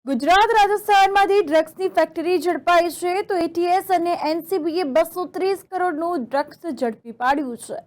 Gujarat રાજસ્થાનમાંથી ડ્રગ્સની factory ઝડપાઈ છે તો એટીએસ અને એનસીબીએ 230 કરોડનું ડ્રગ્સ ઝડપી પાડ્યું છે।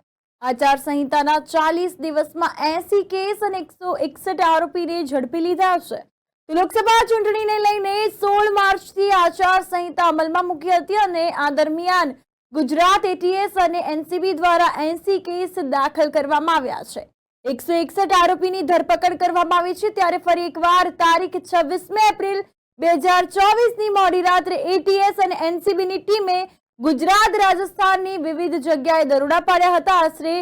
આચારસંહિતાના 40 દિવસમાં 80 કેસ અને 161 આરોપીને ઝડપી લીધા છે। તો લોકસભા ચૂંટણીને લઈને 16 માર્ચથી આચારસંહિતા અમલમાં મૂકી હતી અને આ દરમિયાન ગુજરાત એટીએસ અને એનસીબી દ્વારા 80 કેસ દાખલ કરવામાં આવ્યા છે। 161 આરોપીની ધરપકડ કરવામાં આવી છે। ત્યારે ફરી એકવાર તારીખ 26 એપ્રિલ 2024ની મોડી રાત્રે એટીએસ અને એનસીબીની ટીમે ગુજરાત રાજસ્થાનની વિવિધ જગ્યાએ દરોડા પાડ્યા હતા। આશરે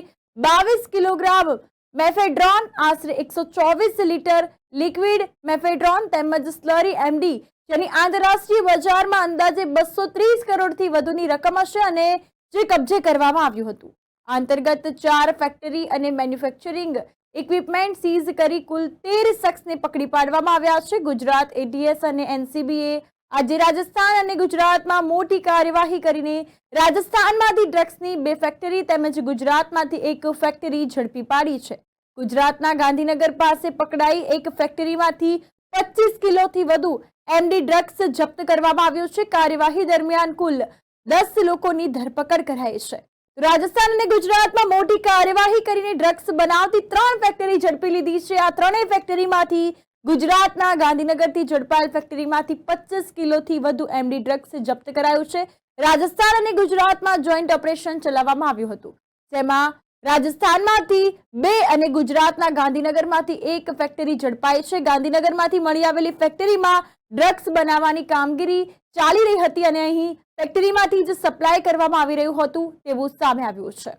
22 કિલોગ્રામ મેફેડ્રોન, આશરે 124 લીટર લિક્વિડ મેફેડ્રોન તેમજ સ્લરી એમડી, જેની આંતરરાષ્ટ્રીય બજારમાં અંદાજે 230 કરોડથી વધુની રકમ હશે અને જે કબજે કરવામાં આવ્યું હતું। અંતર્ગત 4 ફેક્ટરી અને મેન્યુફેક્ચરિંગ ઇક્વિપમેન્ટ સીઝ કરી કુલ 13 શખ્સને પકડી પાડવામાં આવ્યા છે। ગુજરાત એટીએસ અને એનસીબીએ આજે રાજસ્થાન અને ગુજરાતમાં મોટી કાર્યવાહી કરીને રાજસ્થાનમાંથી ડ્રગ્સની 2 ફેક્ટરી તેમજ ગુજરાતમાંથી 1 ફેક્ટરી ઝડપી પાડી છે। ગુજરાતના ગાંધીનગર પાસે પકડાઈ એક ફેક્ટરીમાંથી 25 કિલોથી વધુ એમડી ડ્રગ્સ જપ્ત કરવામાં આવ્યું છે। કાર્યવાહી દરમિયાન કુલ 10 લોકોની ધરપકડ કરાઈ છે। રાજસ્થાન અને ગુજરાતમાં મોટી કાર્યવાહી કરીને ડ્રગ્સ બનાવતી 3 ફેક્ટરી ઝડપી લીધી છે। આ ત્રણેય ફેક્ટરીમાંથી ગુજરાતના ગાંધીનગરથી ઝડપાયેલ ફેક્ટરીમાંથી 25 કિલોથી વધુ એમડી ડ્રગ્સ જપ્ત કરાયું છે। રાજસ્થાન અને ગુજરાતમાં જોઈન્ટ ઓપરેશન ચલાવવામાં આવ્યું હતું, જેમાં રાજસ્થાનમાંથી 2 અને ગુજરાતના ગાંધીનગરમાંથી 1 ફેક્ટરી ઝડપાઈ છે। ગાંધીનગરમાંથી મળી આવેલી ફેક્ટરીમાં ડ્રગ્સ બનાવવાની કામગીરી ચાલી રહી હતી અને અહીં ફેક્ટરીમાંથી જ સપ્લાય કરવામાં આવી રહ્યું હતું તેવું સામે આવ્યું છે।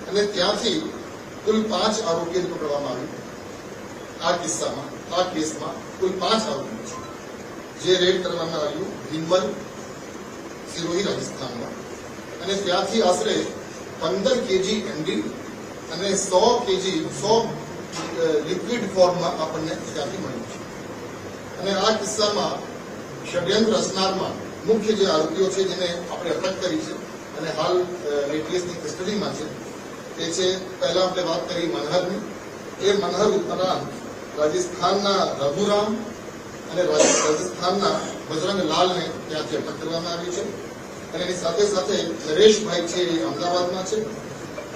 અને ત્યાંથી કુલ 5 આરોપીઓને પકડવામાં આવ્યા। આ કેસમાં કુલ 5 આરોપીઓ છે, જે રેડ કરવામાં આવ્યું ભીમલ સિરોહી રાજસ્થાનમાં, અને ત્યાંથી આશરે 15 કેજી એમડી અને 100 કેજી લિક્વિડ ફોર્મમાં આપણને ત્યાંથી મળ્યું છે। અને આ કિસ્સામાં ષડયંત્ર રચનારમાં મુખ્ય જે આરોપીઓ છે જેને આપણે અટક કરી છે અને હાલ એટીએસની કસ્ટડીમાં છે તે છે, પહેલા આપણે વાત કરી મનહરની। એ મનહર ઉપરાંત રાજસ્થાનના રઘુરામ અને રાજસ્થાનના બજરંગ લાલને ત્યાંથી અટક કરવામાં આવી છે। અને એની સાથે સાથે નરેશભાઈ છે એ અમદાવાદમાં છે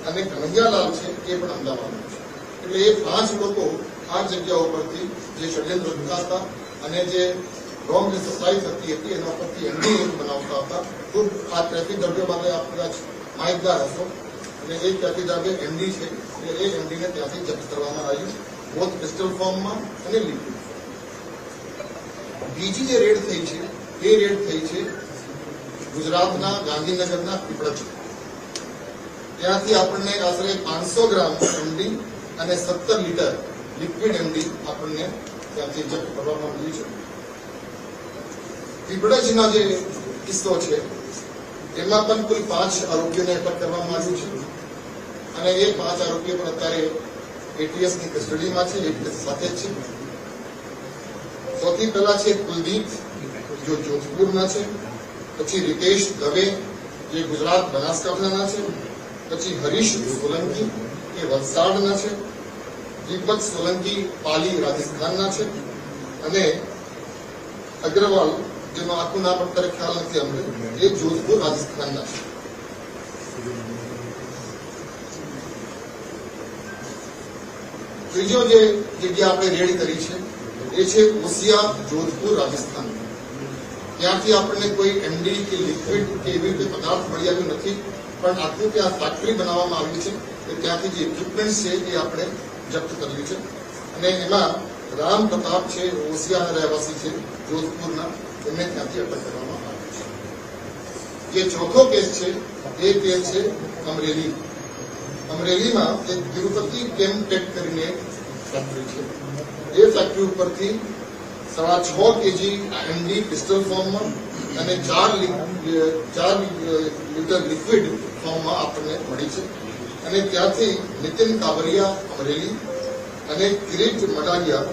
અને કનૈયાલાલ છે એ પણ અમદાવાદમાં છે। એટલે એ 5 લોકો આ જગ્યાઓ પરથી જે ષડયંત્ર રચતા હતા અને જે રોંગ સપ્લાય થતી હતી એના પરથી એમડી બનાવતા હતા। ખૂબ આ ટ્રાફિક દ્રવ્યો માટે આપ કદાચ માહિતગાર હશો, અને એ ટ્રાફિક દ્રવ્ય એમડી છે એટલે એ એમડીને ત્યાંથી જપ્ત કરવામાં આવ્યું, બોથ પિસ્ટલ ફોર્મમાં અને લિક્વિડ। બીજી જે રેડ થઈ છે એ રેડ થઈ છે ગુજરાતના ગાંધીનગરના પીપળજ। ત્યાંથી આપણને આશરે 500 ગ્રામ એમડી અને 17 લીટર લિક્વિડ એમડી આપણને ત્યાંથી જપ્ત કરવામાં આવ્યું છે। પીપળજના જે કિસ્સો છે એમાં પણ કુલ 5 આરોપીઓને અટક કરવામાં આવ્યું છે, અને એ 5 આરોપીઓ પણ અત્યારે એટીએસની કસ્ટડીમાં છે, એટીએસ સાથે જ છે। સૌથી પહેલા છે કુલદીપ, જો જોધપુરના છે, પછી રીતેશ દવે જે ગુજરાત બનાસકાંઠાના છે, પછી હરીશ સોલંકી એ વલસાડના છે, દીપક સોલંકી પાલી રાજસ્થાનના છે, અને અગ્રવાલ જેનું આખું નામ અત્યારે ખ્યાલ નથી અમને, એ જોધપુર રાજસ્થાનના છે। ત્રીજો જે જગ્યા આપણે રેડ કરી છે એ છે ઓસિયા, જોધપુર રાજસ્થાન। ત્યાંથી આપણને કોઈ એમડી કે લિક્વિડ કે એવી રીતે પદાર્થ મળી આવ્યું નથી, પણ આખું ત્યાં ફેક્ટરી બનાવવામાં આવી છે કે ત્યાંથી જે ઇક્વિપમેન્ટ છે એ આપણે જપ્ત કર્યું છે। અને એમાં રામ પ્રતાપ છે, ઓસિયાના રહેવાસી છે જોધપુરના, એમને ત્યાંથી અટક કરવામાં આવી છે। જે ચોથો કેસ છે એ કેસ છે અમરેલી। અમરેલીમાં એક તિરુપતિ કેમટેક કરીને ફેક્ટરી છે, એ ફેક્ટરી ઉપરથી 6.5 કેજી એમડી પિસ્ટલ ફોર્મમાં અને 4 લીટર લિક્વિડ ફોર્મમાં આપણને મળી છે। અને ત્યાંથી નીતિન કાવરિયા અમરેલી અને કિરીટ મડાલિયા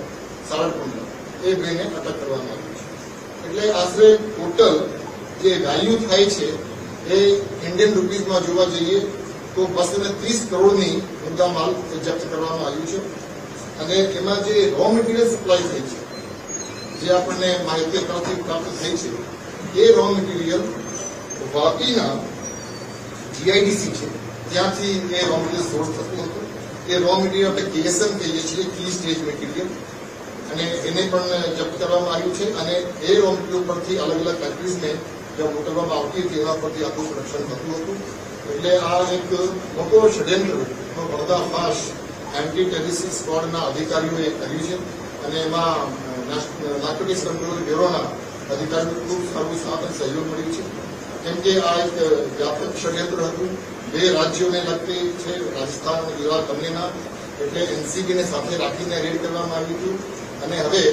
સાવરકુંડલા એ બેને અટક કરવામાં આવી છે। એટલે આશરે ટોટલ જે વેલ્યુ થાય છે એ ઇન્ડિયન રૂપીઝમાં જોવા જઈએ તો 230 કરોડની મુદ્દામાલ જપ્ત કરવામાં આવ્યું છે। અને એમાં જે રો મટીરિયલ સપ્લાય થઈ છે, જે આપણને માહિતી તરફથી પ્રાપ્ત થઈ છે, એ રો મટીરિયલ વાપીના જીઆઈડીસી છે ત્યાંથી એ રો મટીરિયલ સોર્સ થતું હતું. એ રો મટીરિયલ આપણે કેએસએમ કહીએ છીએ, કી સ્ટેજ મટીરિયલ, અને એને પણ જપ્ત કરવામાં આવ્યું છે. અને એ રો મટીરિયલ પરથી અલગ અલગ ફેક્ટરીઝને જ્યાં મોકલવામાં આવતી હતી એના પરથી આખું પ્રોડક્શન થતું હતું. એટલે આ એક મોટો ષડયંત્રનો પર્દાફાશ એન્ટી ટેરરિસ્ટ સ્ક્વોડના અધિકારીઓએ કર્યું છે. અને એમાં નાર્કોટિક્સ કંટ્રોલ બ્યુરોના અધિકારીઓને ખૂબ સારું સાથ અને સહયોગ મળ્યું છે. કેમ કે આ એક વ્યાપક ષડયંત્ર હતું. 2 રાજ્યોને લગતી છે, રાજસ્થાન અને ગુજરાત બંનેના. એટલે એનસીબીને સાથે રાખીને રેડ કરવામાં આવ્યું હતું. અને હવે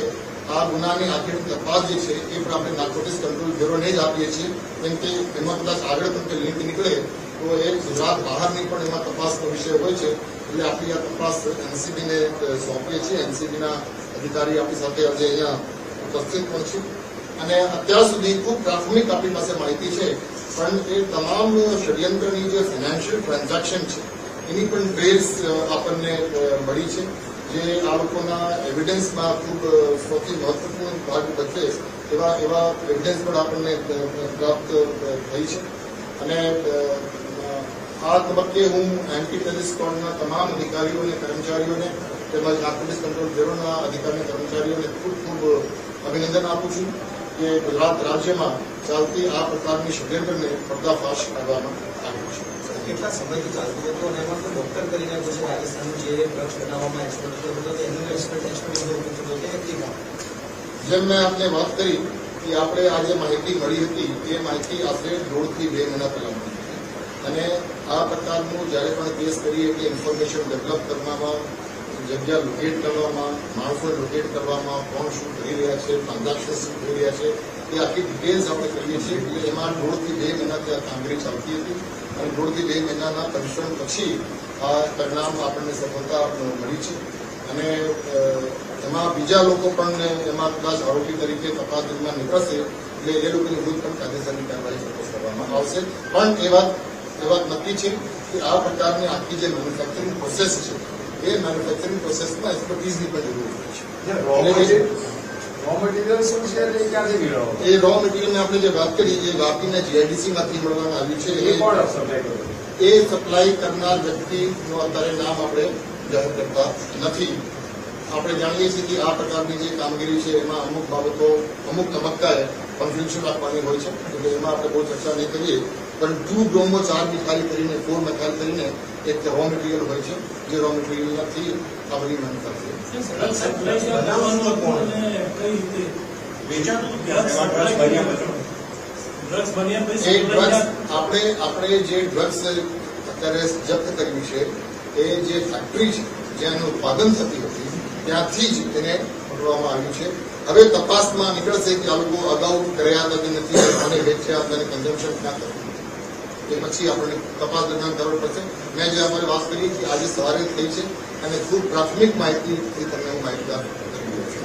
આ ગુનાની આખી તપાસ જે છે એ પણ આપણે નાર્કોટિક્સ કંટ્રોલ બ્યુરોને જ આપીએ છીએ. કેમ કે એમાં કદાચ આગળ પણ લિંક નીકળે તો એ ગુજરાત બહારની પણ એમાં તપાસનો વિષય હોય છે. એટલે આપણી આ તપાસ એનસીબીને સોંપીએ છીએ. એનસીબીના અધિકારી આપણી સાથે આજે અહીંયા ઉપસ્થિત પણ છે. અને અત્યાર સુધી ખૂબ પ્રાથમિક આપણી પાસે માહિતી છે, પણ એ તમામ ષડયંત્રની જે ફાઇનાન્શિયલ ટ્રાન્ઝેક્શન છે એની પણ ટ્રેસ આપણને મળી છે, જે આ લોકોના એવિડન્સમાં ખૂબ સૌથી મહત્વપૂર્ણ ભાગ ભજવે એવા એવિડન્સ પણ આપણને પ્રાપ્ત થઈ છે. અને આ તબક્કે હું એન્ટી ટેરરિસ્ટ સ્ક્વોડના તમામ અધિકારીઓ અને કર્મચારીઓને તેમજ નાર્કોટિક્સ કંટ્રોલ બ્યુરોના અધિકારી કર્મચારીઓને ખૂબ ખૂબ અભિનંદન આપું છું કે ગુજરાત રાજ્યમાં ચાલતી આ પ્રકારની ષડયંત્રને પર્દાફાશ કરવામાં આવ્યો છે. કેટલા સમયથી ચાલતું હતું અને એમાં તો ડોક્ટર કરીને પછી રાજસ્થાનનું જે ડ્રગ્સ બનાવવામાં એક્સપર્ટ હતો તો એનું એક્સપર્ટ જેમ મેં આપને વાત કરી કે આપણે આ જે માહિતી મળી હતી એ માહિતી આશરે 1.5 થી 2 મહિના પહેલા મળી હતી. અને આ પ્રકારનું જ્યારે પણ કેસ કરીએ કે ઇન્ફોર્મેશન ડેવલપ કરવામાં, જગ્યા લોકેટ કરવામાં, માણસોને લોકેટ કરવામાં, કોણ શું કરી રહ્યા છે, ટ્રાન્ઝેક્શન શું કરી રહ્યા છે, એ આખી ડિટેલ્સ આપણે કરીએ છીએ. એટલે એમાં 1.5 થી 2 મહિનાથી આ કામગીરી ચાલતી હતી. અને 1.5 થી 2 મહિનાના પરિશ્રમ પછી આ પરિણામ આપણને સફળતા મળી છે. અને એમાં બીજા લોકો પણ એમાં કદાચ આરોપી તરીકે તપાસ દરમિયાન નીકળશે એટલે એ લોકોની વિરુદ્ધ પણ કાયદેસરની કાર્યવાહી કરવામાં આવશે. પણ એ વાત નક્કી છે કે આ પ્રકારની આખી જે મેન્યુફેક્ચરિંગ પ્રોસેસ છે એ મેન્યુફેક્ચરિંગ પ્રોસેસમાં એક્સપર્ટીઝની પણ જરૂર છે. એ રો મટીરિયલને આપણે જે વાત કરી એ વાપીના જીઆઈડીસીમાંથી મળવામાં આવ્યું છે. એ સપ્લાય કરનાર વ્યક્તિનું અત્યારે નામ આપણે જાહેર કરતા નથી. આપણે જાણીએ છીએ કે આ પ્રકારની જે કામગીરી છે એમાં અમુક બાબતો અમુક તબક્કાએ કોન્ફિડન્શિયલ રાખવાની હોય છે. એટલે એમાં આપણે બહુ ચર્ચા નહીં કરીએ. પણ 2 બ્રોમો 4 મિથાઇલ કરીને 4 મિથાઇલ કરીને એક રો મટીરિયલ હોય છે, જે રો મટીરિયલથી આ બધી મેન્યુફેક્ચરિંગ આપણે જે ડ્રગ્સ અત્યારે જપ્ત કર્યું છે એ જે ફેક્ટરી છે જ્યાં એનું ઉત્પાદન થતી હતી ત્યાંથી જ એને પકડવામાં આવ્યું છે. હવે તપાસમાં નીકળશે કે આ લોકો અગાઉ કર્યા હતા કે નથી, અને વેચ્યા હતા અને કન્ઝમ્પશન ક્યાં થતું એ પછી આપણને તપાસ દરમિયાન ખબર પડશે. મેં જે આપણે વાત કરી કે આજે સવારે થઈ છે અને ખૂબ પ્રાથમિક માહિતીથી તમને હું માહિતગાર કરી રહ્યો છું.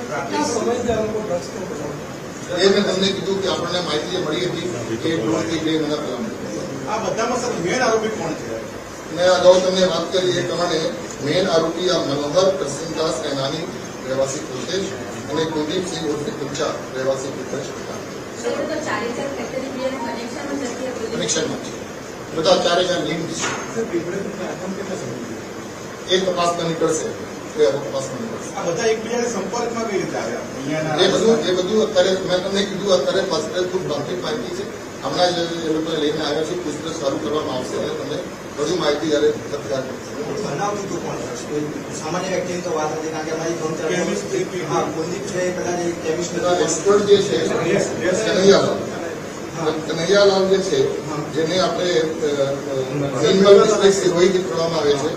એ મેં તમને કીધું કે આપણને માહિતી જે મળી હતી કે 1.5 થી 2 મહિના પહેલા મળી. આ બધામાં સર મેન આરોપી કોણ છે? મેં અગાઉ તમને વાત કરી એ પ્રમાણે મેન આરોપી આ મનોહર પ્રસન્નદાસ એનાની રહેવાસી કોટેજ અને કુલદીપસિંહ ઉર્ફે કુંચા રહેવાસી કુંચ કનેક્શનમાં છે. બધા 4 લિંક છે. એ તપાસમાં નીકળશે. તપાસમાં નીકળશે. આ બધા એકબીજાના સંપર્કમાં કઈ રીતે આવ્યા? એ બધું અત્યારે મેં તમને કીધું અત્યારે ખૂબ પ્રાથમિક માહિતી છે. હમણાં જ એ લોકોને લઈને આવ્યા છે. પૂછપરછ ચાલુ કરવામાં આવશે અને તમને વધુ માહિતી જયારે તત્કાળ બનાવતું હતું કોણ? સામાન્ય વ્યક્તિની તો વાત હતી, કારણ કે અમારી કુલદીપ છે કદાચ કેમિસ્ટ એક્સપર્ટ જે છે કનૈયાલાલ જે છે જેને આપણે રોહિત કરવામાં આવે છે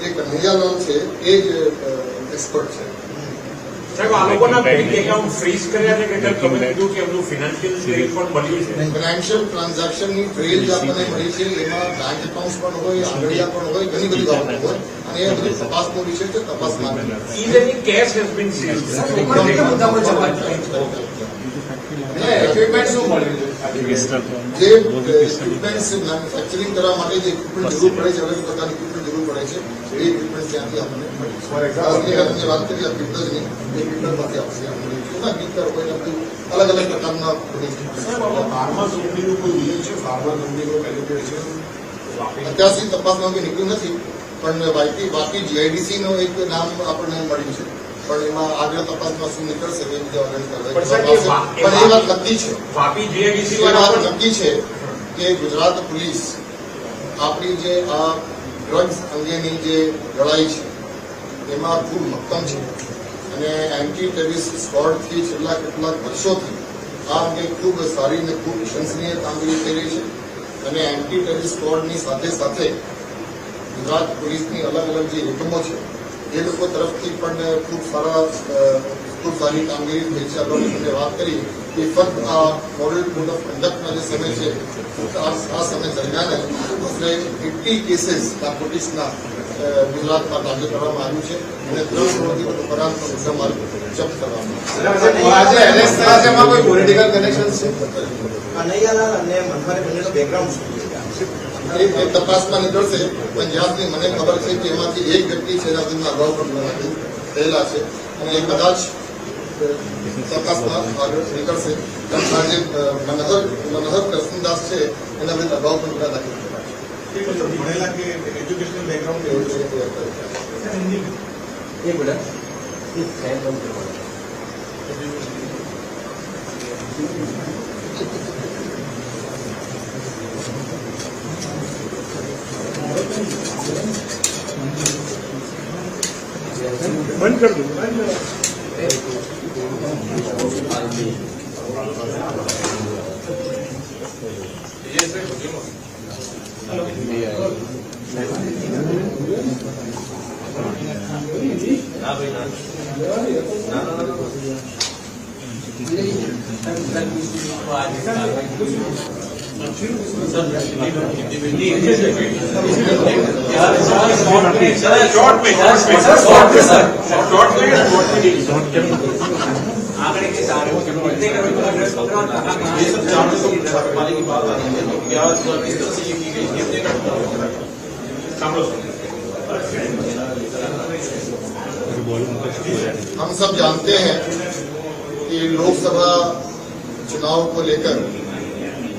એ કનૈયાલાલ છે એ જ એક્સપર્ટ છે. સાહેબ આ લોકોના બેંક એકાઉન્ટ ફ્રીઝ કર્યા છે કે તમે કીધું કે એમનું ફિનાન્શિયલ ટ્રેલ પણ મળ્યું છે. ફાઇનાન્શિયલ ટ્રાન્ઝેક્શનની ટ્રેલ આપણને મળી છે. એમાં બેંક એકાઉન્ટ પણ હોય, આંગળીયા પણ હોય, ઘણી બધી બાબતો હોય. અને એ બધી તપાસનો વિષય છે, તપાસમાં Even the cash has been seized. Equipment શું મળ્યું જે ઇક્વિપમેન્ટ્સ મેન્યુફેક્ચરિંગ કરવા માટે જે ઇક્વિપમેન્ટ જરૂર પડે છે, અલગ પ્રકારની ઇક્વિપમેન્ટ જરૂર પડે છે, એ ઇક્વિપમેન્ટ ત્યાંથી આપણને મળી છે. તમે વાત કરી ગીત જ નહીં, એ ઇક્વિપમેન્ટમાંથી આપણને મળી છે. ના ગીતર હોય ને બધું અલગ અલગ પ્રકારના ફાર્મા કંપનીનું કોઈ વિજય છે, ફાર્મા કંપનીનો બેનિફિટ છે. અત્યાર સુધી તપાસમાં કોઈ નીકળ્યું નથી, પણ વાપી જીઆઈડીસી નું એક નામ આપણને મળ્યું છે, પણ એમાં આગળ તપાસમાં શું નીકળશે એ બીજા આગળ પણ સાહેબ, એ પણ એ વાત નક્કી છે, વાપી GIDC એ વાત નક્કી છે કે ગુજરાત પોલીસ આપણી જે આ ડ્રગ્સ અંગેની જે લડાઈ છે એમાં ખૂબ મક્કમ છે, અને એન્ટી ટેરરિસ્ટ સ્ક્વોડથી છેલ્લા કેટલાક વર્ષોથી આ અંગે ખૂબ સારી અને ખૂબ પ્રશંસનીય કામગીરી થઈ રહી છે. અને એન્ટી ટેરરિસ્ટ સ્ક્વોડની સાથે સાથે ગુજરાત પોલીસની અલગ અલગ જે એકમો છે એ લોકો તરફથી પણ ખૂબ સારી કામગીરી થઈ છે. આપણે તમને વાત કરી કે ફક્ત આ મોડલ કોડ ઓફ કન્ડક્ટના જે સમય છે આ સમય દરમિયાન આશરે 80 કેસીસ નાર્કોટિક્સના ગુજરાતમાં તાજે કરવામાં આવ્યું છે, અને 3 કરોડથી વધુ પરાંતનો મુદ્દામાલ જપ્ત કરવામાં આજે એરેસ્ટ થયા છે, એમાં કોઈ પોલિટિકલ કનેક્શન છે? કનૈયાલાલ અને મનહરે બંનેનો બેકગ્રાઉન્ડ શું છે? એ તપાસમાં નીકળશે, પણ જ્યાં સુધી મને ખબર છે કે એમાંથી એક વ્યક્તિ છે એના વિરુદ્ધ અગાઉ પણ થયેલા છે, અને એ કદાચ તપાસમાં આગળ નીકળશે. આજે મનહર કરસનદાસ છે એના વિરુદ્ધ અગાઉ પણ ગુના દાખલ થયેલા છે. ભણેલા કે એજ્યુકેશનલ બેકગ્રાઉન્ડ એવું છે. બંધ કર દો. हम सब जानते हैं कि लोकसभा चुनाव को लेकर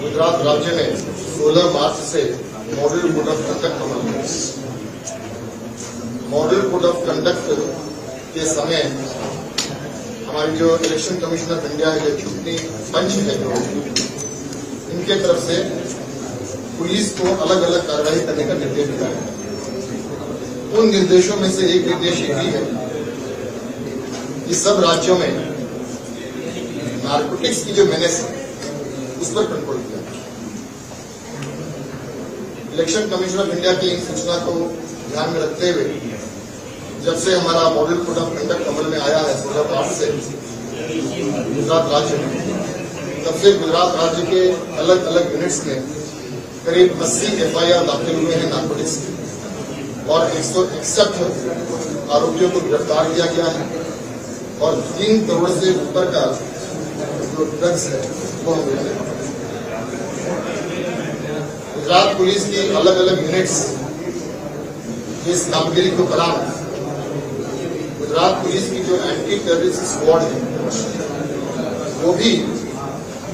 गुजरात राज्य में 16 मार्च से मॉडल कोड ऑफ कंडक्ट अमल में। मॉडल कोड ऑफ कंडक्ट के समय हमारी जो इलेक्शन कमीशन ऑफ इंडिया है, जो चुनावी पंच है, इनके तरफ से पुलिस को अलग अलग कार्रवाई करने का निर्देश दिया है। उन निर्देशों में से एक निर्देश ये भी है कि सब राज्यों में नार्कोटिक्स की जो मेनेस है उस पर कंट्रोल किया। इलेक्शन कमीशन ऑफ इंडिया की इन सूचना को ध्यान में रखते हुए जब से हमारा मॉडल कोड ऑफ कंडक्ट अमल में आया है 16 मार्च से गुजरात राज्य में, तब से गुजरात राज्य के अलग अलग यूनिट्स में करीब 80 FIR दाखिल हुए हैं नार्कोटिक्स के, और 161 आरोपियों को गिरफ्तार किया गया है, और 3 करोड़ से ऊपर का जो ड्रग्स है वो हम मिले। गुजरात पुलिस की अलग अलग यूनिट्स इस कामगिरी को बराबर गुजरात पुलिस की जो एंटी टेररिस्ट स्क्वाड है वो भी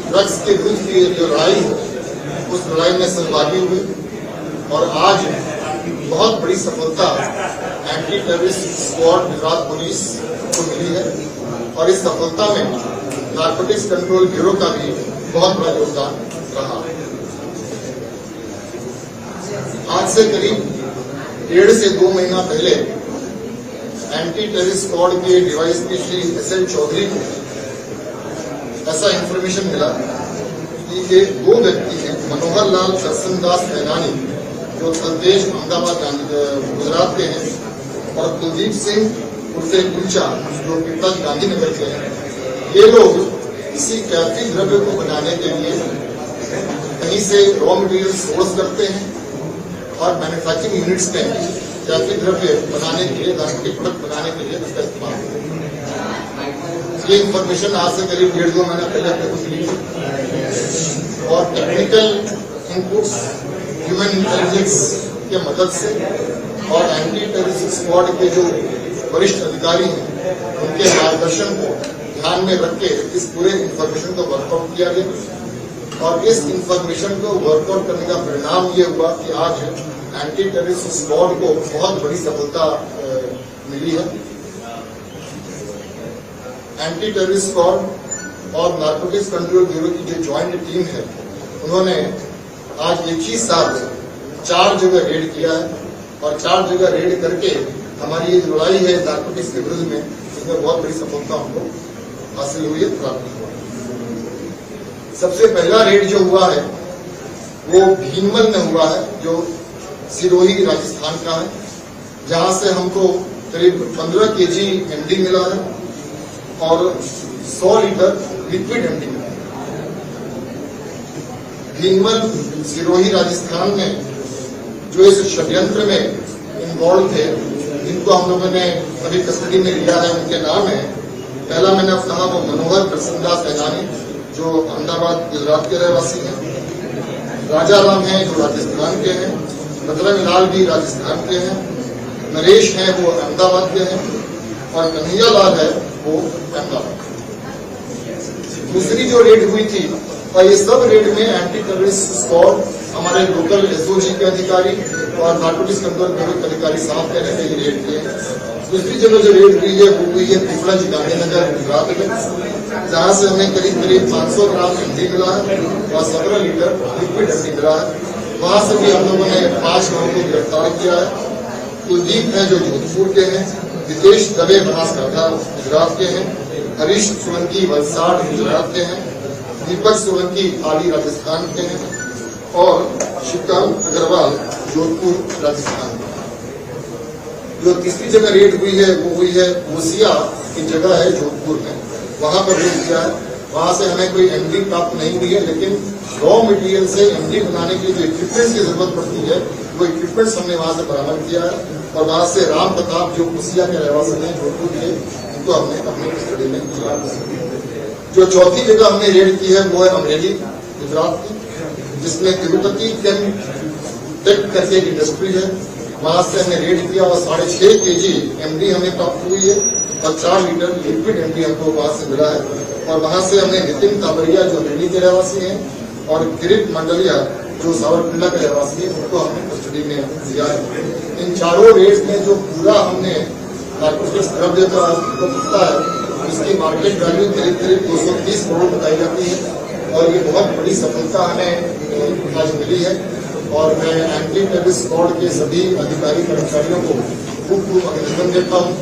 ड्रग्स के विरुद्ध की जो लड़ाई है उस लड़ाई में सहभागी हुए, और आज बहुत बड़ी सफलता anti terrorist squad Gujarat police को मिली है, और इस सफलता में नार्कोटिक्स कंट्रोल ब्यूरो का भी बहुत बड़ा योगदान रहा है। आज से करीब 1.5 से 2 महीना पहले एंटी टेररिस्ट स्क्वाड के डीवाईएसपी श्री SL चौधरी को ऐसा इंफॉर्मेशन मिला कि ये 2 व्यक्ति हैं, मनोहर लाल करसनदास मैदानी जो संदेश अहमदाबाद गुजरात के हैं, और कुलदीप सिंह उर्फे कुलचा जो पीपल्स गांधीनगर के हैं। ये लोग इसी कैफी द्रव्य को बनाने के लिए कहीं से रॉ मटेरियल सोर्स करते हैं और मैन्युफैक्चरिंग यूनिट्स में कैफी द्रव्य बनाने के लिए, नार्कोटिक प्रोडक्ट बनाने के लिए उसका इस्तेमाल होता है। ये इंफॉर्मेशन आज से करीब 1.5-2 महीना पहले अपने को मिली और टेक्निकल इनपुट्स, ह्यूमन इंटेलिजेंस के मदद से और एंटी टेररिस्ट स्क्वाड के जो वरिष्ठ अधिकारी हैं उनके मार्गदर्शन को ध्यान में रख के इस पूरे इंफॉर्मेशन को वर्कआउट किया गया और इस इंफॉर्मेशन को वर्कआउट करने का परिणाम ये हुआ कि आज एंटी टेररिस्ट स्क्वाड को बहुत बड़ी सफलता मिली है। एंटी टेररिस्ट स्क्वाड और नार्कोटिक्स कंट्रोल ब्यूरो की जो ज्वाइंट टीम है उन्होंने आज एक ही साथ 4 जगह रेड किया है और 4 जगह रेड करके हमारी ये लड़ाई है नार्कोटिक्स के विरुद्ध में, इसमें बहुत बड़ी सफलता हमको हासिल हुई है, प्राप्त हुआ। सबसे पहला रेड जो हुआ है वो भीनमल में हुआ है, जो सिरोही राजस्थान का है, जहां से हमको करीब 15 केजी एमडी मिला है और 100 लीटर लिक्विड एमडी मिला है। भीनमल सिरोही राजस्थान में जो इस षड्यंत्र में इन्वॉल्व थे, जिनको हम लोगों ने अभी कस्टडी में लिया है, उनके नाम है, पहला मैंने अब कहा वो मनोहर प्रसन्नदास सैनानी जो अहमदाबाद गुजरात के रहवासी हैं, राजा राम हैं जो राजस्थान के हैं, बजरंग भी राजस्थान के हैं, नरेश हैं वो अहमदाबाद के हैं और कन्हैया लाल है वो अहमदाबाद। दूसरी जो रेड हुई थी और ये सब रेड में एंटी टेररिस्ट स्क्वाड, हमारे लोकल एसओजी के अधिकारी और नार्कोटिक्स कंट्रोल ब्यूरो के अधिकारी साथ में रहकर ये रेड किए। दूसरी जगह जो रेड हुई है वो हुई है पिपला जी गांधीनगर गुजरात में, जहां से हमें करीब 500 ग्राम एमडी मिला है और 17 लीटर लिक्विड एमडी मिला है। वहां से भी हम लोगों ने 5 लोगों को गिरफ्तार किया है। कुलदीप है जो जोधपुर के हैं, हितेश दवे बनासकांठा गुजरात के हैं, हरीश सोलंकी वलसाड़ गुजरात के हैं, दीपक सोलंकी पाली राजस्थान के हैं और श्रीकांत अग्रवाल जोधपुर राजस्थान के। जो तीसरी जगह रेड हुई है वो हुई है ओसिया की जगह है जोधपुर में, वहां पर रेड किया है। वहां से हमें कोई एमडी प्राप्त नहीं हुई है, लेकिन रॉ मटेरियल से एमडी बनाने के लिए जो इक्विपमेंट की जरूरत पड़ती है वो इक्विपमेंट्स हमने वहां से बरामद किया है और वहां से राम प्रताप जो ओसिया के रहवासी हैं जोधपुर के, उनको हमने अपने कस्टडी में किया। जो चौथी जगह हमने रेड की है वो है अमरेली गुजरात की, जिसमें तिरुपति केम टेक करके एक इंडस्ट्री है, वहां से हमने रेड किया और 6.5 केजी एमडी हमें प्राप्त हुई है और 4 लीटर लिक्विड एमडी हमको वहां से मिला है। और वहां से हमने नितिन काबरिया जो दिल्ली के रहवासी हैं और किरीट मंडलिया जो सावरकुंडला के रहवासी हैं, उनको हमने कस्टडी में दिया है। इन चारों रेड में जो पूरा हमने नार्कोटिक्स द्रव्य का पता है, इसकी मार्केट वैल्यू करीब 230 करोड़ बताई जाती है और ये बहुत बड़ी सफलता हमें आज मिली है। और मैं एंटी टेररिस्ट स्क्वाड के सभी अधिकारी कर्मचारियों को खूब अभिनंदन देता हूँ।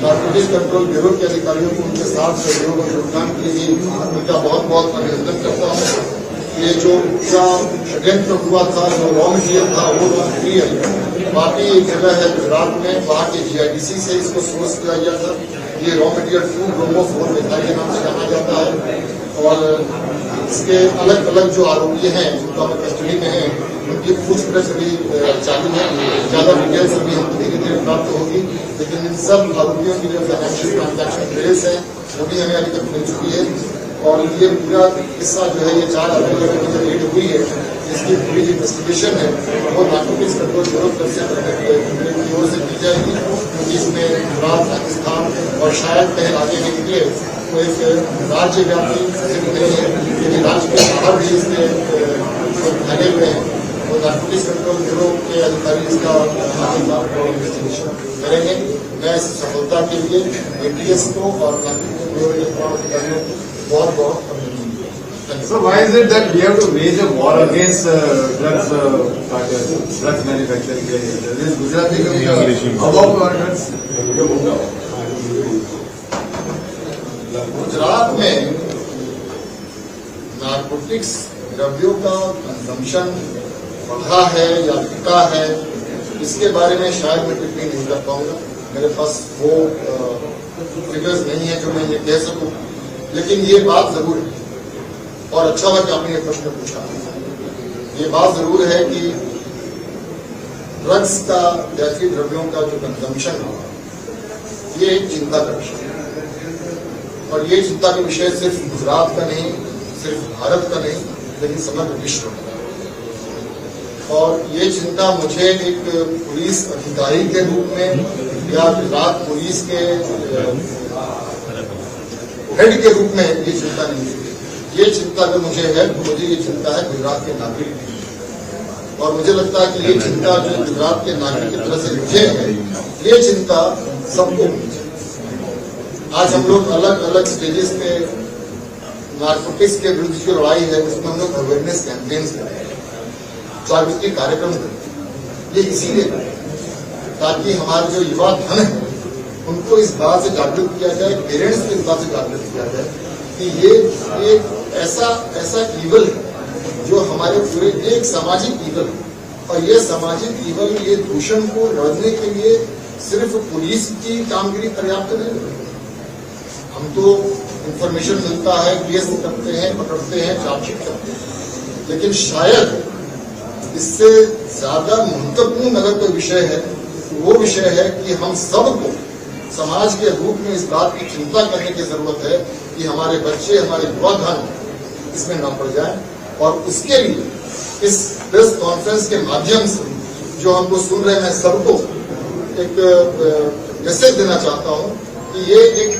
नार्कोटिक्स कंट्रोल ब्यूरो के अधिकारियों को उनके साथ सहयोग और योगदान के लिए उनका बहुत बहुत अभिनंदन करता हूँ। ये जो पूरा षड्यंत्र हुआ था, जो रॉ मटेरियल था वो रॉ मटेरियल बाकी एक जगह है गुजरात में, वहाँ के जीआईडीसी से इसको सोर्स किया गया था। ये रॉ मटेरियल 2-ब्रोमो-4 मिथाइल के नाम से जाना जाता है और इसके अलग अलग जो आरोपी हैं जिनको हमें कस्टडी में हैं, उनकी पूछताछ अभी चालू है। ज्यादा डिटेल्स अभी हमको धीरे धीरे प्राप्त होगी, लेकिन इन सब आरोपियों की जो फाइनेंशियल ट्रांजैक्शन डिटेल्स है वो भी हमें अभी तक मिल चुकी है। और ये पूरा किस्सा जो है, ये 4 आरोपियों की जो रेड हुई है, इसकी पूरी जो इन्वेस्टिगेशन है वो नार्कोटिक्स कंट्रोल ब्यूरो की ओर से की जाएगी, क्योंकि इसमें गुजरात, राजस्थान और शायद कहीं आगे नहीं निकले तो एक राज्यव्यापी नहीं है, क्योंकि राज्य के बाहर भी इसमें लगे हुए हैं। तो नार्कोटिक्स कंट्रोल ब्यूरो के अधिकारी इसका इन्वेस्टिगेशन करेंगे। मैं इस सफलता के लिए एटीएस को और नार्कोटिक्स ब्यूरो के तमाम अधिकारियों को बहुत बहुत अभिनंदन। So why is it that we have to wage a war against drugs manufacturing? This Gujarat becoming above our drugs. Gujarat में नार्कोटिक्स द्रव्यों का कंजम्पशन बढ़ा है या घटा है, इसके बारे में शायद मैं टिप्पणी नहीं कर पाऊंगा। मेरे पास वो फिगर्स नहीं है जो मैं ये कह सकूं, लेकिन ये बात जरूर है और अच्छा हुआ कि आपने ये प्रश्न पूछा। ये बात जरूर है कि ड्रग्स का जैसी द्रव्यों का जो कंजम्पशन है ये एक चिंता का विषय है। और ये चिंता का विषय सिर्फ गुजरात का नहीं, सिर्फ भारत का नहीं, लेकिन समग्र विश्व का। और ये चिंता मुझे एक पुलिस अधिकारी के रूप में या गुजरात पुलिस के हेड के रूप में ये चिंता नहीं है। ये चिंता अगर मुझे है तो मुझे ये चिंता है गुजरात के नागरिक की। और मुझे लगता है कि ये चिंता जो गुजरात के नागरिक की तरह से मुझे है, ये चिंता सबको होनी चाहिए। आज हम लोग अलग अलग स्टेजेस पे नार्कोटिक्स के विरुद्ध जो लड़ाई है उसमें हम लोग अवेयरनेस कैंपेन्स कर रहे हैं, जागृति कार्यक्रम कर रहे हैं। ये इसीलिए ताकि हमारे जो युवा धन है उनको इस बात से जागरूक किया जाए, पेरेंट्स को इस बात से जागरूक किया जाए कि ये ऐसा ईवल है जो हमारे पूरे एक सामाजिक ईवल है। और ये सामाजिक ईवल, ये दूषण को लड़ने के लिए सिर्फ पुलिस की कामगिरी पर्याप्त नहीं है। हम तो इंफॉर्मेशन मिलता है, केस करते हैं, पकड़ते हैं, चार्जशीट करते हैं, लेकिन शायद इससे ज्यादा महत्वपूर्ण अगर कोई विषय है तो वो विषय है कि हम सबको समाज के रूप में इस बात की चिंता करने की जरूरत है कि हमारे बच्चे, हमारे युवा धन इसमें न पड़ जाए। और उसके लिए इस प्रेस कॉन्फ्रेंस के माध्यम से जो हमको सुन रहे हैं सबको एक मैसेज देना चाहता हूं कि ये एक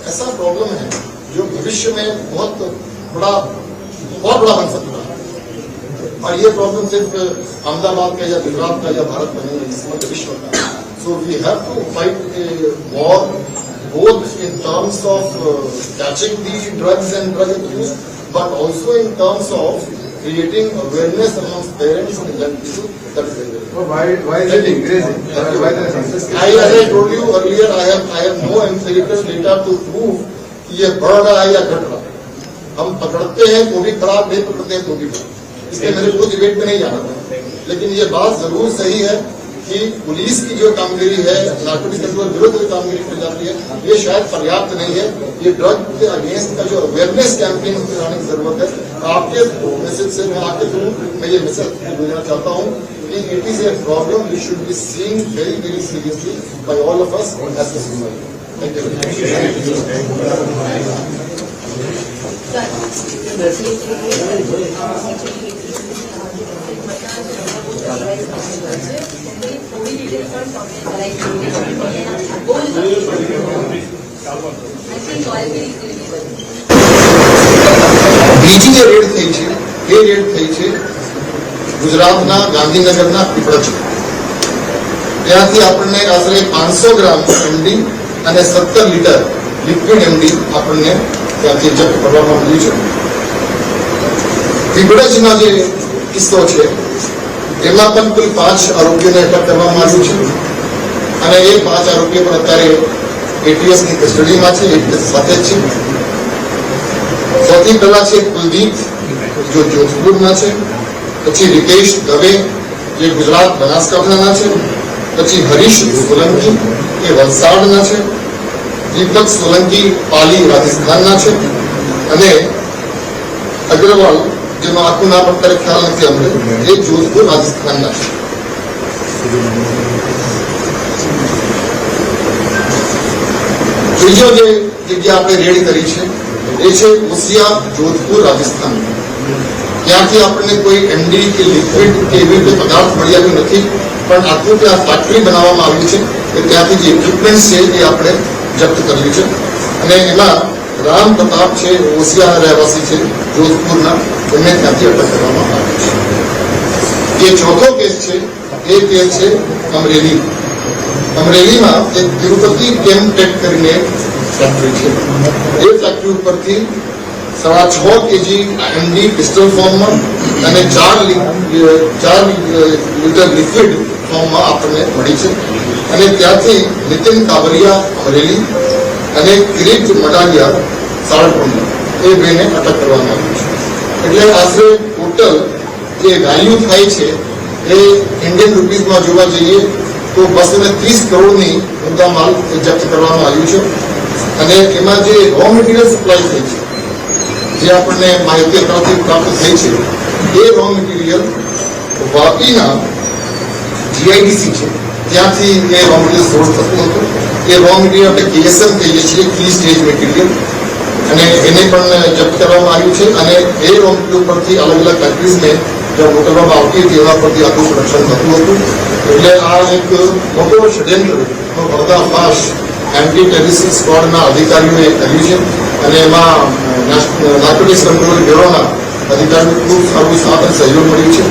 ऐसा प्रॉब्लम है जो भविष्य में बहुत बड़ा बन सकता है। और ये प्रॉब्लम सिर्फ अहमदाबाद का या गुजरात का या भारत का नहीं है, समग्र विश्व का। So we have to fight a war both in terms of catching the drugs and drug abuse, but also in terms of creating awareness amongst parents and young people. That is very So why is it increasing? Why the census? as I told you earlier, I have no empirical data to prove कि ये बढ़ रहा है या घट रहा है। हम पकड़ते हैं तो भी खराब, नहीं पकड़ते हैं तो भी खराब। इसलिए मेरे को डिबेट में नहीं जाना था, लेकिन ये बात जरूर सही है कि पुलिस की जो कामगिरी है, नार्कोटिक्स कंट्रोल ब्यूरो की कामगिरी की जाती है, ये शायद पर्याप्त नहीं है। ये ड्रग के अगेंस्ट का जो अवेयरनेस कैंपेन कराने की जरूरत है। आपके मैसेज से आपके थ्रू मैं ये मैसेज भेजना चाहता हूँ कि it is a problem we should be seeing very very seriously by all of us as a society. Thank you. બીજી જે રેડ થઈ છે એ રેડ થઈ છે ગુજરાતના ગાંધીનગરના પીપળજ. ત્યાંથી આપણને આશરે 500 ગ્રામ એમડી અને 17 લીટર લિક્વિડ એમડી આપણને ત્યાંથી જપ્ત કરવામાં આવ્યું છે. પીપળજનો જે કિસ્સો છે એમાં પણ કુલ 5 આરોપીઓને અટક કરવામાં આવ્યું છે અને એ 5 આરોપીઓ પણ અત્યારે એટીએસની કસ્ટડીમાં છે, એટીએસ સાથે જ છે. સૌથી પહેલા છે કુલદીપ, જો જોધપુરના છે, પછી રિતેશ દવે જે ગુજરાત બનાસકાંઠાના છે, પછી હરીશ સોલંકી એ વલસાડના છે, દીપક સોલંકી પાલી રાજસ્થાનના છે અને અગ્રવાલ જેનું આખું નામ અત્યારે ખ્યાલ નથી અમને, એ જોધપુર રાજસ્થાનના છે. ત્રીજો જે જગ્યા આપણે રેડ કરી છે એ છે ઓસિયા, જોધપુર રાજસ્થાન. ત્યાંથી આપણને કોઈ એમડી કે લિક્વિડ કે એવી રીતે પદાર્થ મળી આવ્યું નથી, પણ આખું ત્યાં ફેક્ટરી બનાવવામાં આવી છે કે ત્યાંથી જે ઇક્વિપમેન્ટ છે એ આપણે જપ્ત કર્યું છે. અને એમાં રામ પ્રતાપ છે, ઓસિયાના રહેવાસી છે જોધપુરના, એમને ત્યાંથી અટક કરવામાં આવી છે. જે ચોથો કેસ છે એ કેસ છે અમરેલી. અમરેલીમાં એક તિરુપતિ કેમટેક કરીને ફેક્ટરી છે. એ ફેક્ટરી ઉપરથી 6.5 કેજી એમડી પિસ્ટલ ફોર્મમાં અને 4 લીટર લિક્વિડ ફોર્મમાં આપણને મળી છે. અને ત્યાંથી નીતિન કાવરિયા અમરેલી અને કિરીટ મડાલિયા સાળંગપુરના એ બેને અટક કરવામાં આવી છે. એટલે આશરે ટોટલ જે વેલ્યુ થાય છે એ ઇન્ડિયન રૂપીઝમાં જોવા જઈએ તો 230 કરોડની મુદ્દામાલ જપ્ત કરવામાં આવ્યું છે. અને એમાં જે રો મટીરિયલ સપ્લાય થઈ છે, જે આપણને માહિતી તરફથી પ્રાપ્ત થઈ છે, એ રો મટીરિયલ વાપીના જીઆઈડીસી છે ત્યાંથી એ રો મટીરિયલ સોર્સ થતું હતું. એ રો મટીરિયલ આપણે કેએસએમ કહીએ છીએ, કી સ્ટેજ મટીરિયલ, અને એને પણ જપ્ત કરવામાં આવ્યું છે. અને એ રો મટીરિયલ પરથી અલગ અલગ કન્ટ્રીઝને જ્યાં મોકલવામાં આવતી હતી એના પરથી આખું પ્રોડક્શન થતું હતું. એટલે આ એક મોટો ષડયંત્રનો પર્દાફાશ એન્ટી ટેરરિસ્ટ સ્ક્વોડના અધિકારીઓએ કર્યું છે. અને એમાં નાર્કોટિક્સ કંટ્રોલ બ્યુરોના અધિકારીઓ ખૂબ સારું સાથ અને સહયોગ મળ્યું છે.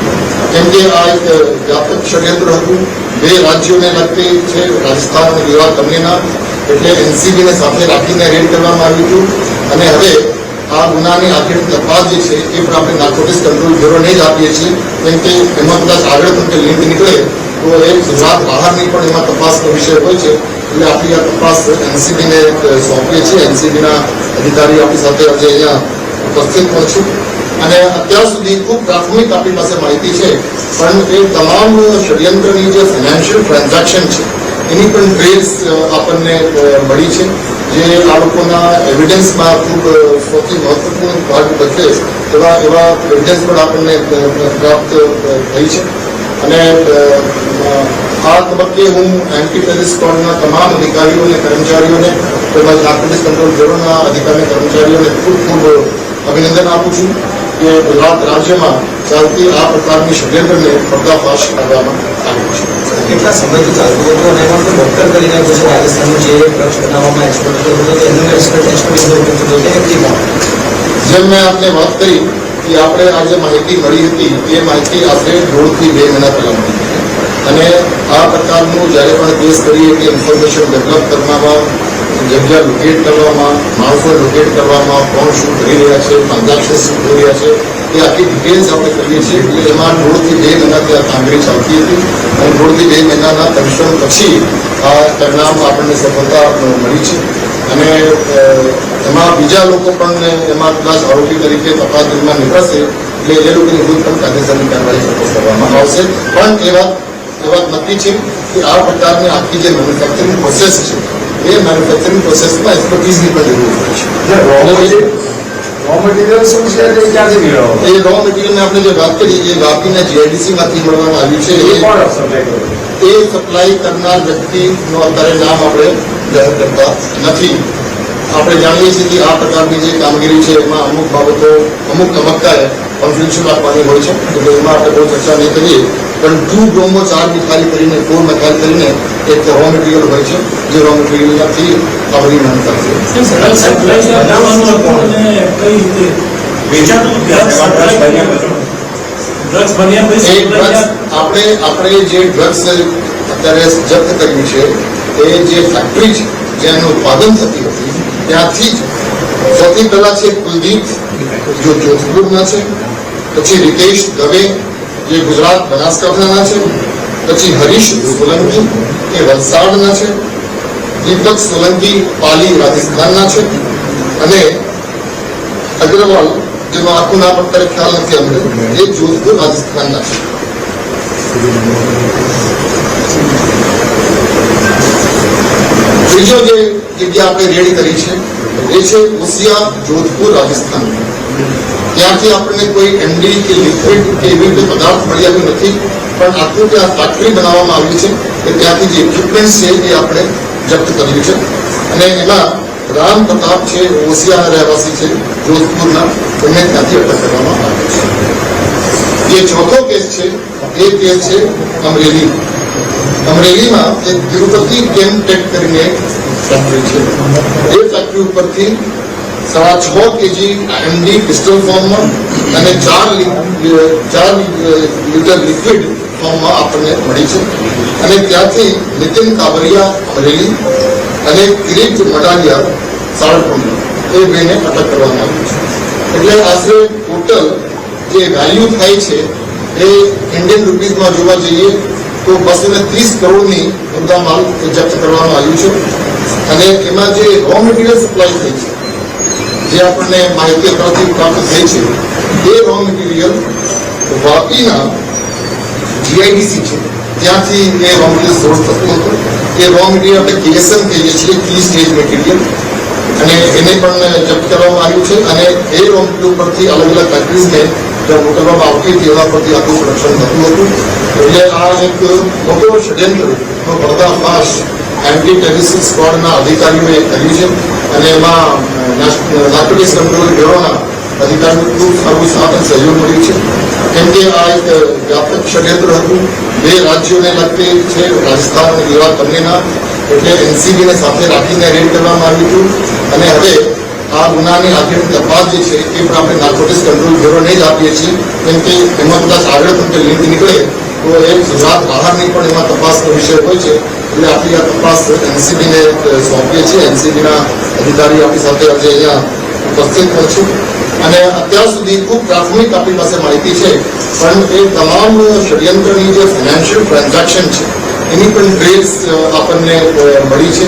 કેમ કે આ એક વ્યાપક ષડયંત્ર હતું. 2 રાજ્યોને લગતી છે, રાજસ્થાન અને ગુજરાત બંનેના. એટલે એનસીબીને સાથે રાખીને રેડ કરવામાં આવ્યું હતું. અને હવે આ ગુનાની આખી તપાસ જે છે એ પણ આપણે નાર્કોટિક્સ કંટ્રોલ બ્યુરોને જ આપીએ છીએ. કેમ કે એમાં કદાચ આગળ તમને લિંક નીકળે તો એ ગુજરાત બહારની પણ એમાં તપાસનો વિષય હોય છે. એટલે આપણી આ તપાસ એનસીબીને સોંપીએ છીએ. એનસીબીના અધિકારીઓ આપણી સાથે આજે અહીંયા ઉપસ્થિત પણ છે. અને અત્યાર સુધી ખૂબ પ્રાથમિક આપણી પાસે માહિતી છે, પણ એ તમામ ષડયંત્રની જે ફાઇનાન્શિયલ ટ્રાન્ઝેક્શન છે એની પણ ટ્રેસ આપણને મળી છે, જે આ લોકોના એવિડન્સમાં ખૂબ સૌથી મહત્વપૂર્ણ ભાગ ભજવે એવા એવિડન્સ પણ આપણને પ્રાપ્ત થઈ છે. અને આ તબક્કે હું એન્ટી ટેરરિસ્ટ સ્ક્વોડના તમામ અધિકારીઓ અને કર્મચારીઓને તેમજ નાર્કોટિક્સ કંટ્રોલ બ્યુરોના અધિકારી કર્મચારીઓને ખૂબ ખૂબ અભિનંદન આપું છું કે ગુજરાત રાજ્યમાં ચાલતી આ પ્રકારની ષડયંત્રને પર્દાફાશ કરવામાં આવ્યું છે. કેટલા સમયથી ચાલતું હતું અને એમાં તો ડોક્ટર કરીને પછી રાજસ્થાનનું જે ડ્રગ્સ બનાવવામાં એક્સપર્ટ હતો તો એનું એક્સપર્ટ હતો કે કેમ? જેમ મેં આપને વાત કરી કે આપણે આ જે માહિતી મળી હતી એ માહિતી આપણે 1.5 થી 2 મહિના પહેલા મળી હતી. અને આ પ્રકારનું જ્યારે પણ કેસ કરીએ કે ઇન્ફોર્મેશન ડેવલપ કરવામાં, જગ્યા લોકેટ કરવામાં, માણસો લોકેટ કરવામાં, કોણ શું કરી રહ્યા છે, ટ્રાન્ઝેક્શન શું થઈ રહ્યા છે, એ આખી ડિટેલ્સ આપણે કરીએ છીએ. એટલે એમાં 1.5 થી 2 મહિનાથી આ કામગીરી ચાલતી હતી. અને 1.5 થી 2 મહિનાના પરિશ્રમ પછી આ પરિણામ આપણને સફળતા મળી છે. અને એમાં બીજા લોકો પણ એમાં કદાચ આરોપી તરીકે તપાસ દરમિયાન નીકળશે એટલે એ લોકોની વિરુદ્ધ પણ કાયદેસરની કાર્યવાહી કરવામાં આવશે. પણ એ વાત નક્કી છે કે આ પ્રકારની આખી જે મેન્યુફેક્ચરિંગ પ્રોસેસ છે એ મેન્યુફેક્ચરિંગ પ્રોસેસમાં એક્સપર્ટીઝની પણ જરૂર હોય છે. રો મટીરિયલ શું છે તે ક્યાંથી મેળવવો? એ રો મટીરિયલને આપણે જે વાત કરી એ વાપીના જીઆઈડીસીમાંથી મળવામાં આવ્યું છે. એ કોણ સપ્લાય કરે? એ સપ્લાય કરનાર વ્યક્તિનું અત્યારે નામ આપણે જાહેર કરતા નથી. આપણે જાણીએ છીએ કે આ પ્રકારની જે કામગીરી છે એમાં અમુક બાબતો અમુક તબક્કાએ કોન્ફિડન્શિયલ રાખવાની હોય છે, એટલે એમાં આપણે બહુ ચર્ચા નહીં કરીએ. પણ 2-બ્રોમો 4 મિથાઇલ કરીને 4 મિથાઇલ કરીને એક રો મટીરિયલ હોય છે, જે રો મટીરિયલથી આ બધી મેન્યુફેક્ચરિંગ આપણે જે ડ્રગ્સ અત્યારે જપ્ત કર્યું છે એ જે ફેક્ટરી છે જેનું ઉત્પાદન થતી હતી ત્યાંથી જ સૌથી પહેલા છે કુલદીપ જો જોધપુરના છે, પછી રિકેશ દવે જે ગુજરાત બનાસકાંઠાના છે, પછી હરીશ સોલંકી એ વલસાડના છે, દીપક સોલંકી પાલી રાજસ્થાનના છે, અને અગ્રવાલ જેનું આખું નામ અત્યારે ખ્યાલ નથી અમને એ જોધપુર રાજસ્થાનના છે. ત્રીજો જે જગ્યા આપણે રેડ કરી છે એ છે ઓસિયા જોધપુર રાજસ્થાન. ત્યાંથી આપણને કોઈ એમડી કે લિક્વિડ કે એવી રીતે પદાર્થ મળી આવ્યું નથી, પણ આખું ત્યાં ફેક્ટરી બનાવવામાં આવી છે કે ત્યાંથી જે ઇક્વિપમેન્ટ છે એ આપણે જપ્ત કર્યું છે. અને એમાં રામ પ્રતાપ છે, ઓસિયાના રહેવાસી છે જોધપુરના, એમને ત્યાંથી અટક કરવામાં આવે છે. જે ચોથો કેસ છે એ કેસ છે અમરેલી. અમરેલીમાં એક તિરુપતિ કેમટેક કરીને ફેક્ટરી છે. એ ફેક્ટરી ઉપરથી 6.5 કેજી એમડી પિસ્ટલ ફોર્મમાં અને 4 લીટર લિક્વિડ ફોર્મમાં આપણને મળી છે. અને ત્યાંથી નીતિન કાબરિયા અમરેલી અને કિરીટ મડાલિયા સાળંગપુર એ બેને અટક કરવામાં આવી છે. એટલે આશરે ટોટલ જે વેલ્યુ થાય છે એ ઇન્ડિયન રૂપીઝમાં જોવા જઈએ તો 230 કરોડની મુદ્દા માલ જપ્ત કરવામાં આવ્યું છે. અને એમાં જે રો મટીરિયલ સપ્લાય થઈ છે, જે આપણને માહિતી અત્યારથી પ્રાપ્ત થઈ છે, એ રો મટીરિયલ વાપીના જીઆઈડીસી છે ત્યાંથી એ રો મટીરિયલ સોર્સ થતું હતું. એ રો મટીરિયલ આપણે કેએસએમ કહીએ છીએ, કી સ્ટેજ મટીરિયલ, અને એને પણ જપ્ત કરવામાં આવ્યું છે. અને એ રો મટીરિયલ પરથી અલગ અલગ કન્ટ્રીઝને મોકલવામાં આવતી હતી એના પરથી આખું પ્રોડક્શન થતું હતું. એટલે આ એક મોટો ષડયંત્રનો પર્દાફાશ એન્ટી ટેરરિસ્ટ સ્ક્વોડના અધિકારીઓએ કર્યું છે અને એમાં નાર્કોટિક્સ કંટ્રોલ બ્યુરોના અધિકારીઓ ખૂબ સારું સાથ અને સહયોગ મળ્યું છે. કેમ કે આ એક વ્યાપક ષડયંત્ર હતું. બે રાજ્યોને લગતી છે, રાજસ્થાન અને ગુજરાત બંનેના. એટલે એનસીબીને સાથે રાખીને રેડ કરવામાં આવ્યું હતું અને હવે આ ગુનાની આગળની તપાસ જે છે એ પણ આપણે નાર્કોટિક્સ કંટ્રોલ બ્યુરોને જ આપીએ છીએ. કેમ કે એમાં કદાચ આગળ પણ લિંક નીકળે તો એ ગુજરાત બહારની પણ એમાં તપાસનો વિષય હોય છે. એટલે આપણી આ તપાસ એનસીબીને સોંપીએ છીએ. એનસીબીના અધિકારી આપણી સાથે આજે અહીંયા ઉપસ્થિત પણ છે અને અત્યાર સુધી ખૂબ પ્રાથમિક આપણી પાસે માહિતી છે, પણ એ તમામ ષડયંત્રની જે ફાઇનાન્શિયલ ટ્રાન્ઝેક્શન છે એની પણ ટ્રેસ આપણને મળી છે,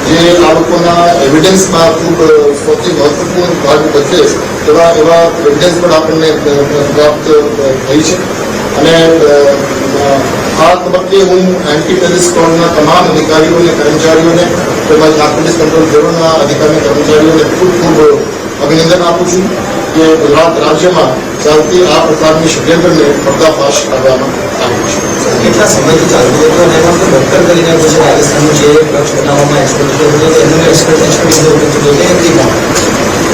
જે આ લોકોના એવિડન્સમાં ખૂબ સૌથી મહત્વપૂર્ણ ભાગ ભજવે એવા એવિડન્સ પણ આપણને પ્રાપ્ત થઈ છે. અને આ તબક્કે હું એન્ટી ટેરરિસ્ટ સ્ક્વોડના તમામ અધિકારીઓ અને કર્મચારીઓને તેમજ નાર્કોટિક્સ કંટ્રોલ બ્યુરોના અધિકારી કર્મચારીઓને ખૂબ ખૂબ અભિનંદન આપું છું કે ગુજરાત રાજ્યમાં ચાલતી આ પ્રકારની ષડયંત્રને પર્દાફાશ કરવામાં આવ્યું છે. કેટલા સમયથી ચાલતું હતું અને એમાં તો ડોક્ટર કરીને પછી રાજસ્થાનનું જે ડ્રગ્સ બનાવવામાં એક્સપર્ટ હતો એનું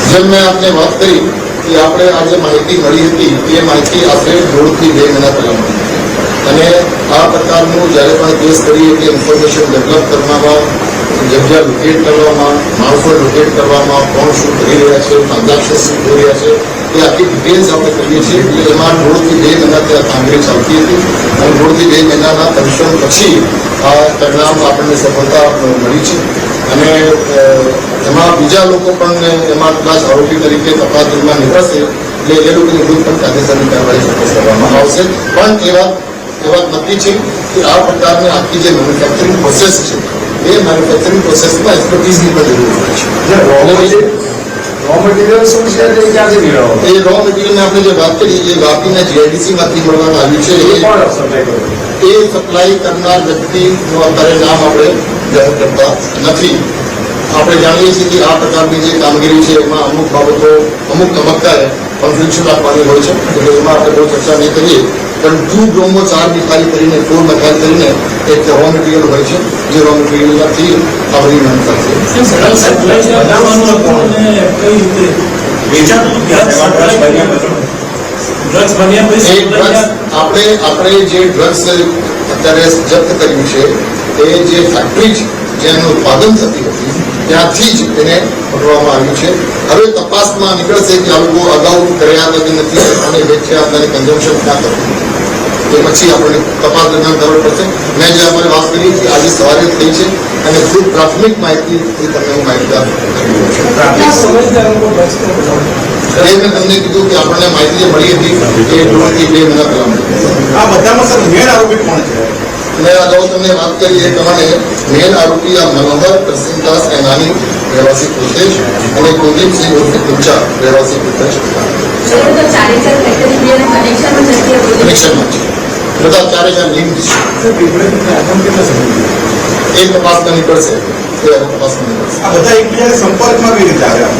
જેમ મેં આપને વાત કરી કે આપણે આ જે માહિતી મળી હતી એ માહિતી આશરે 1.5 થી 2 મહિના પહેલા મળી અને આ પ્રકારનું જ્યારે પણ કેસ કરીએ કે ઇન્ફોર્મેશન ડેવલપ કરવામાં, જગ્યા લોકેટ કરવામાં, માણસો લોકેટ કરવામાં, કોણ શું કરી રહ્યા છે, ટ્રાન્ઝેક્શન શું થઈ રહ્યા છે, એ આખી ડિટેલ્સ આપણે કરીએ છીએ. એટલે એમાં 1.5 થી 2 મહિના ત્યાં કામગીરી ચાલતી હતી અને 1.5 થી 2 મહિનાના પરિશ્રમ પછી આ પરિણામ આપણને સફળતા મળી છે. અને એમાં બીજા લોકો પણ એમાં કદાચ આરોપી તરીકે તપાસ દરમિયાન નીકળશે એટલે એ લોકોની વિરુદ્ધ પણ કાયદેસરની કાર્યવાહી ચોક્કસ કરવામાં આવશે. પણ એ વાત નક્કી છે કે આ પ્રકારની આખી જે મેન્યુફેક્ચરિંગ પ્રોસેસ છે એ મેન્યુફેક્ચરિંગ પ્રોસેસમાં એક્સપર્ટીઝની પણ જરૂર પડે છે. રો મટીરિયલ શું છે તે ક્યાંથી મેળવો? એ રો મટીરિયલની આપણે જે વાત કરી એ વાપીના જીઆઈડીસીમાંથી મળવામાં આવ્યું છે. કોણ સપ્લાય કરે? એ સપ્લાય કરનાર વ્યક્તિનું અત્યારે નામ આપણે જાહેર કરતા નથી. આપણે જાણીએ છીએ કે આ પ્રકારની જે કામગીરી છે એમાં અમુક બાબતો અમુક તબક્કાએ કોન્ફિડન્શિયલ રાખવાની હોય છે, એટલે એમાં આપણે બહુ ચર્ચા નહીં કરીએ. પણ 2 બ્રોમો 4 મિથાઇલ કરીને 4 મિથાઇલ કરીને એક રો મટીરિયલ હોય છે, જે રો મટીરિયલમાંથી આ બધી મેન્યુફેક્ચરિંગ આપણે જે ડ્રગ્સ અત્યારે જપ્ત કર્યું છે એ જે ફેક્ટરી છે જેનું ઉત્પાદન થતી હતી ત્યાંથી જ એને પકડવામાં આવ્યું છે. હવે તપાસમાં નીકળશે કે આ લોકો અગાઉ કર્યા નથી અને વેચ્યા અને કન્ઝમ્પશન ક્યાં થતું એ પછી આપણને તપાસ દરમિયાન ખબર પડશે. મેં જે આપણે વાત કરી કે આજે સવારે થઈ છે અને ખૂબ પ્રાથમિક માહિતી તમને હું માહિતગાર કરી મેં તમને કીધું કે આપણને માહિતી જે મળી હતી એ 1.5 થી 2 મહિના પહેલા મળી. આ બધામાં સર મેન આરોપી કોણ છે? મેં અગાઉ તમને વાત કરી એ પ્રમાણે મેન આરોપી આ મનોહર પ્રસિદ્ધદાસ એનાની રહેવાસી કુલદેશ અને કુલદીપસિંહ ઉર્ફે કુંચા રહેવાસી કુલદેશ કનેક્શનમાં છે. બધા 4 લિંક છે. એ તપાસમાં નીકળશે. આ બધા એકબીજાના સંપર્કમાં કઈ રીતે આવ્યા?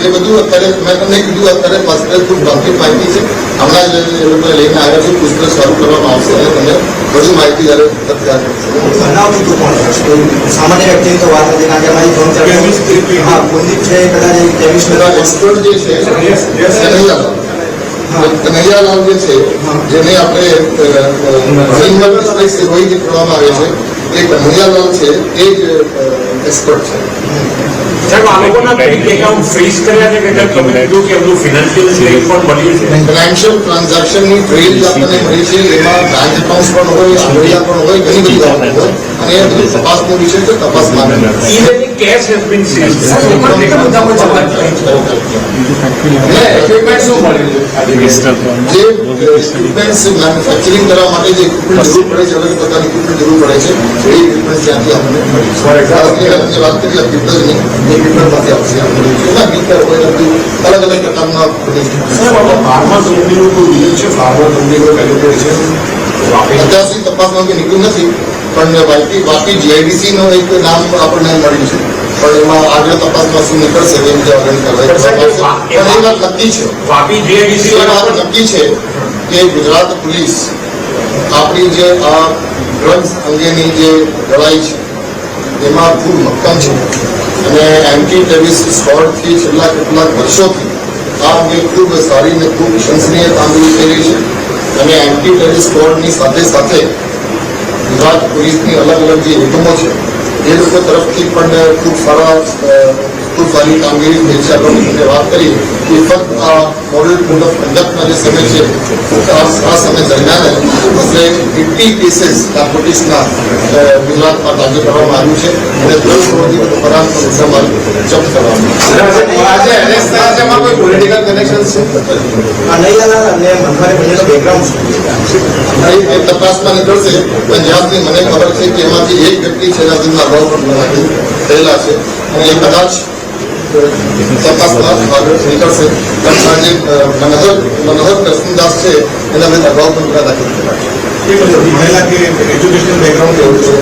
એ બધું અત્યારે મેં તમને કીધું અત્યારે પાસે ખૂબ પ્રાથમિક માહિતી છે. હમણાં જ એ લોકોને લઈને આવ્યા છે. પૂછપરછ ચાલુ કરવામાં આવશે અને તમને વધુ માહિતી જ્યારે તત્કાળ બનાવતું હતું કોણ? સામાન્ય વ્યક્તિની તો વાત નથી, કારણ કે અમારી હા કુલદીપ છે કદાચ કેમિસ્ટ એક્સપર્ટ જે છે કનૈયાલાલ જે છે જેને આપણે રોહિત કરવામાં આવે છે એ કનૈયાલાલ છે એ જ એક્સપર્ટ છે. સાહેબ આ લોકોના બેંક એકાઉન્ટ ફ્રીઝ કર્યા છે કે તમે કીધું કે એમનું ફિનાન્શિયલ સ્ટેટ પણ મળ્યું છે? ફાઇનાન્શિયલ ટ્રાન્ઝેક્શનની ટ્રેલ આપણને મળી છે. એમાં બેંક એકાઉન્ટ પણ હોય, આંગળીયા પણ હોય, ઘણી બધી બાબતો હોય અને એ બધું તપાસનો વિષય છે. તપાસમાં Even the cash has been seized. જે ઇક્વિપમેન્ટ્સ મેન્યુફેક્ચરિંગ કરવા માટે જે ઇક્વિપમેન્ટ જરૂર પડે છે, અલગ પ્રકારની ઇક્વિપમેન્ટ જરૂર પડે છે, એ ઇક્વિપમેન્ટ ત્યાંથી આપણને મળી છે. વાત કરી ઇક્વિપમેન્ટની ઇક્વિપમેન્ટમાંથી આવશે એમાં બીકર હોય બધું અલગ અલગ પ્રકારના ફાર્મા કંપનીનું કોઈ ડીલ છે? ફાર્મા કંપનીનો કેલિબ્રેટ છે? અત્યાર સુધી તપાસમાં કંઈ નીકળ્યું નથી, પણ વાપી જીઆઈડીસી નો એક નામ આપણને મળ્યું છે. પણ એમાં આગળ તપાસમાં શું નીકળશે એ રીતે આગળ કાર્યવાહી કરવામાં આવશે. પણ એ વાત નક્કી છે, વાપી જીઆઈડીસી એ વાત નક્કી છે કે ગુજરાત પોલીસ આપણી જે આ ડ્રગ્સ અંગેની જે લડાઈ છે એમાં ખૂબ મક્કમ છે અને એન્ટી ટેરરિસ્ટ સ્ક્વોડથી છેલ્લા કેટલાક વર્ષોથી આ અંગે ખૂબ સારી અને ખૂબ પ્રશંસનીય કામગીરી થઈ રહી છે. અને એન્ટી ટેરરિસ્ટ સ્ક્વોડની સાથે સાથે ગુજરાત પોલીસની અલગ અલગ જે એકમો છે એ લોકો તરફથી પણ ખૂબ સારી કામગીરી થઈ છે. આપણે વાત કરી કે ફક્ત આ મોડલ કોડ ઓફ કન્ડક્ટના જે સમય છે આ સમય દરમિયાન આપણે 80 કેસીસ નાર્કોટિક્સના ગુજરાતમાં તાજુ કરવામાં આવ્યું છે અને 10 કરોડથી વધુ પરાંત મુદ્દામાલ જપ્ત કરવામાં આજે એરેસ્ટ થયા છે, એમાં કોઈ પોલિટિકલ કનેક્શન છે? નૈયાલાલ અને મનહરે બંનેનો બેકગ્રાઉન્ડ શું છે? આવ્યું. એ તપાસમાં નીકળશે પણ જ્યાં સુધી મને ખબર છે કે એમાંથી એક વ્યક્તિ છે જેના જેમના અગાઉ પણ થયેલા છે અને એ કદાચ તપાસમાં આગળ નીકળશે. સાંજે મનોહર કૃષ્ણદાસ છે એના વિરુદ્ધ અગાઉ પણ ગુના દાખલ થયેલા છે. મહિલા કે એજ્યુકેશનલ બેકગ્રાઉન્ડ એવું છે.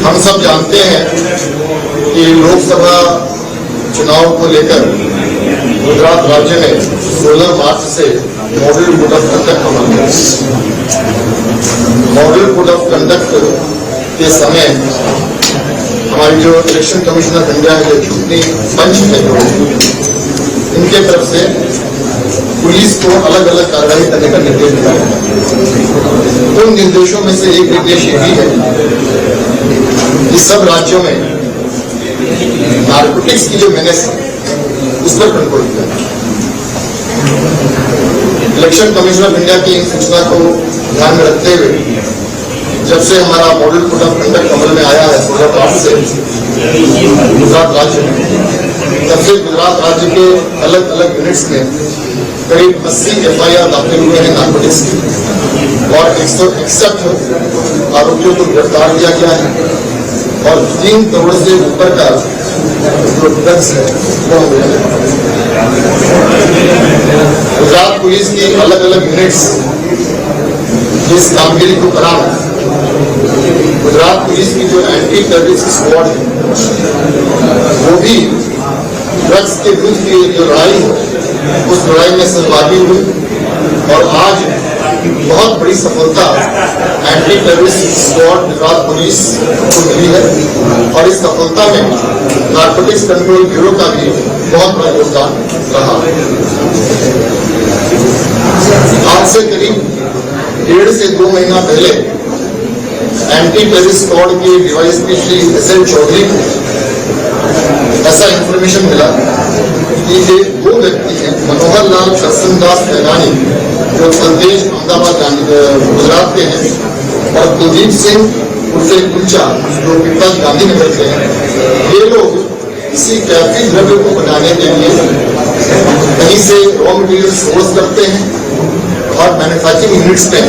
हम सब जानते हैं कि लोकसभा चुनाव को लेकर गुजरात राज्य में 16 मार्च से मॉडल कोड ऑफ कंडक्ट अमल में। मॉडल कोड ऑफ कंडक्ट के समय हमारी जो इलेक्शन कमीशन ऑफ इंडिया है, जो चुनावी पंच है, इनके तरफ से पुलिस को अलग अलग कार्रवाई करने का निर्देश दिया है। उन निर्देशों में से एक निर्देश ये भी है कि सब राज्यों में नार्कोटिक्स की जो मेनेस है उस पर कंट्रोल किया। इलेक्शन कमीशन ऑफ इंडिया की इन सूचना को ध्यान में रखते हुए जब से हमारा मॉडल कोड ऑफ कंडक्ट अमल में आया है 16 मार्च से गुजरात राज्य में, तब से गुजरात राज्य के अलग अलग यूनिट्स में करीब 80 FIR दाखिल हुए हैं नार्कोटिक्स के और 161 आरोपियों को गिरफ्तार किया गया है और 3 करोड़ से ऊपर का जो ड्रग्स है वो मिला है। गुजरात पुलिस की अलग अलग यूनिट्स इस कामगिरी को करा है। गुजरात पुलिस की जो एंटी टेररिस्ट स्क्वाड है वो भी ड्रग्स के विरुद्ध की जो लड़ाई है उस लड़ाई में सहभागी हुई और आज बहुत बड़ी सफलता anti terrorist squad Gujarat police को मिली है और इस सफलता में नार्कोटिक्स कंट्रोल ब्यूरो का भी बहुत बड़ा योगदान रहा है। आज से करीब 1.5 से 2 महीना पहले एंटी टेररिस्ट स्क्वाड के डीवाईएसपी श्री SL चौधरी को ऐसा इंफॉर्मेशन मिला कि ये 2 व्यक्ति हैं, मनोहर लाल कृष्णदास मैदानी जो संदेश अहमदाबाद गुजरात के हैं और कुलदीप सिंह उर्फे कुलचा जो पिपराज गांधीनगर के हैं। ये लोग इसी कैफी द्रव्य को बनाने के लिए कहीं से रॉ मटेरियल सोर्स करते हैं और मैन्युफैक्चरिंग यूनिट्स में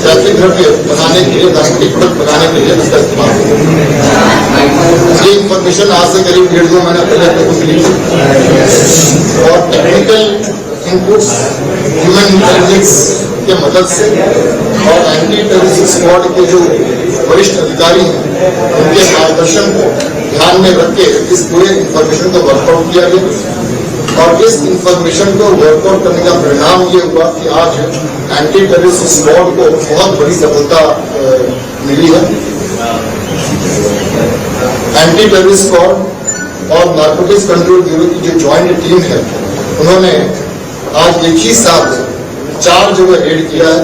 कैफी द्रव्य बनाने के लिए, नार्कोटिक प्रोडक्ट बनाने के लिए इसका इस्तेमाल करते हैं। ये इंफॉर्मेशन आज से करीब 1.5-2 महीना पहले तक मिली थी और टेक्निकल इनपुट्स ह्यूमन इंटेलिजेंस के मदद से और एंटी टेररिस्ट स्क्वाड के जो वरिष्ठ अधिकारी हैं उनके मार्गदर्शन को ध्यान में रख के इस पूरे इंफॉर्मेशन को वर्कआउट किया गया और इस इंफॉर्मेशन को वर्कआउट करने का परिणाम ये हुआ कि आज एंटी टेररिस्ट स्क्वाड को बहुत बड़ी सफलता मिली है। एंटी टेररिस्ट स्क्वाड और नार्कोटिक्स कंट्रोल ब्यूरो की जो ज्वाइंट टीम है, उन्होंने आज एक ही साथ 4 जगह रेड किया है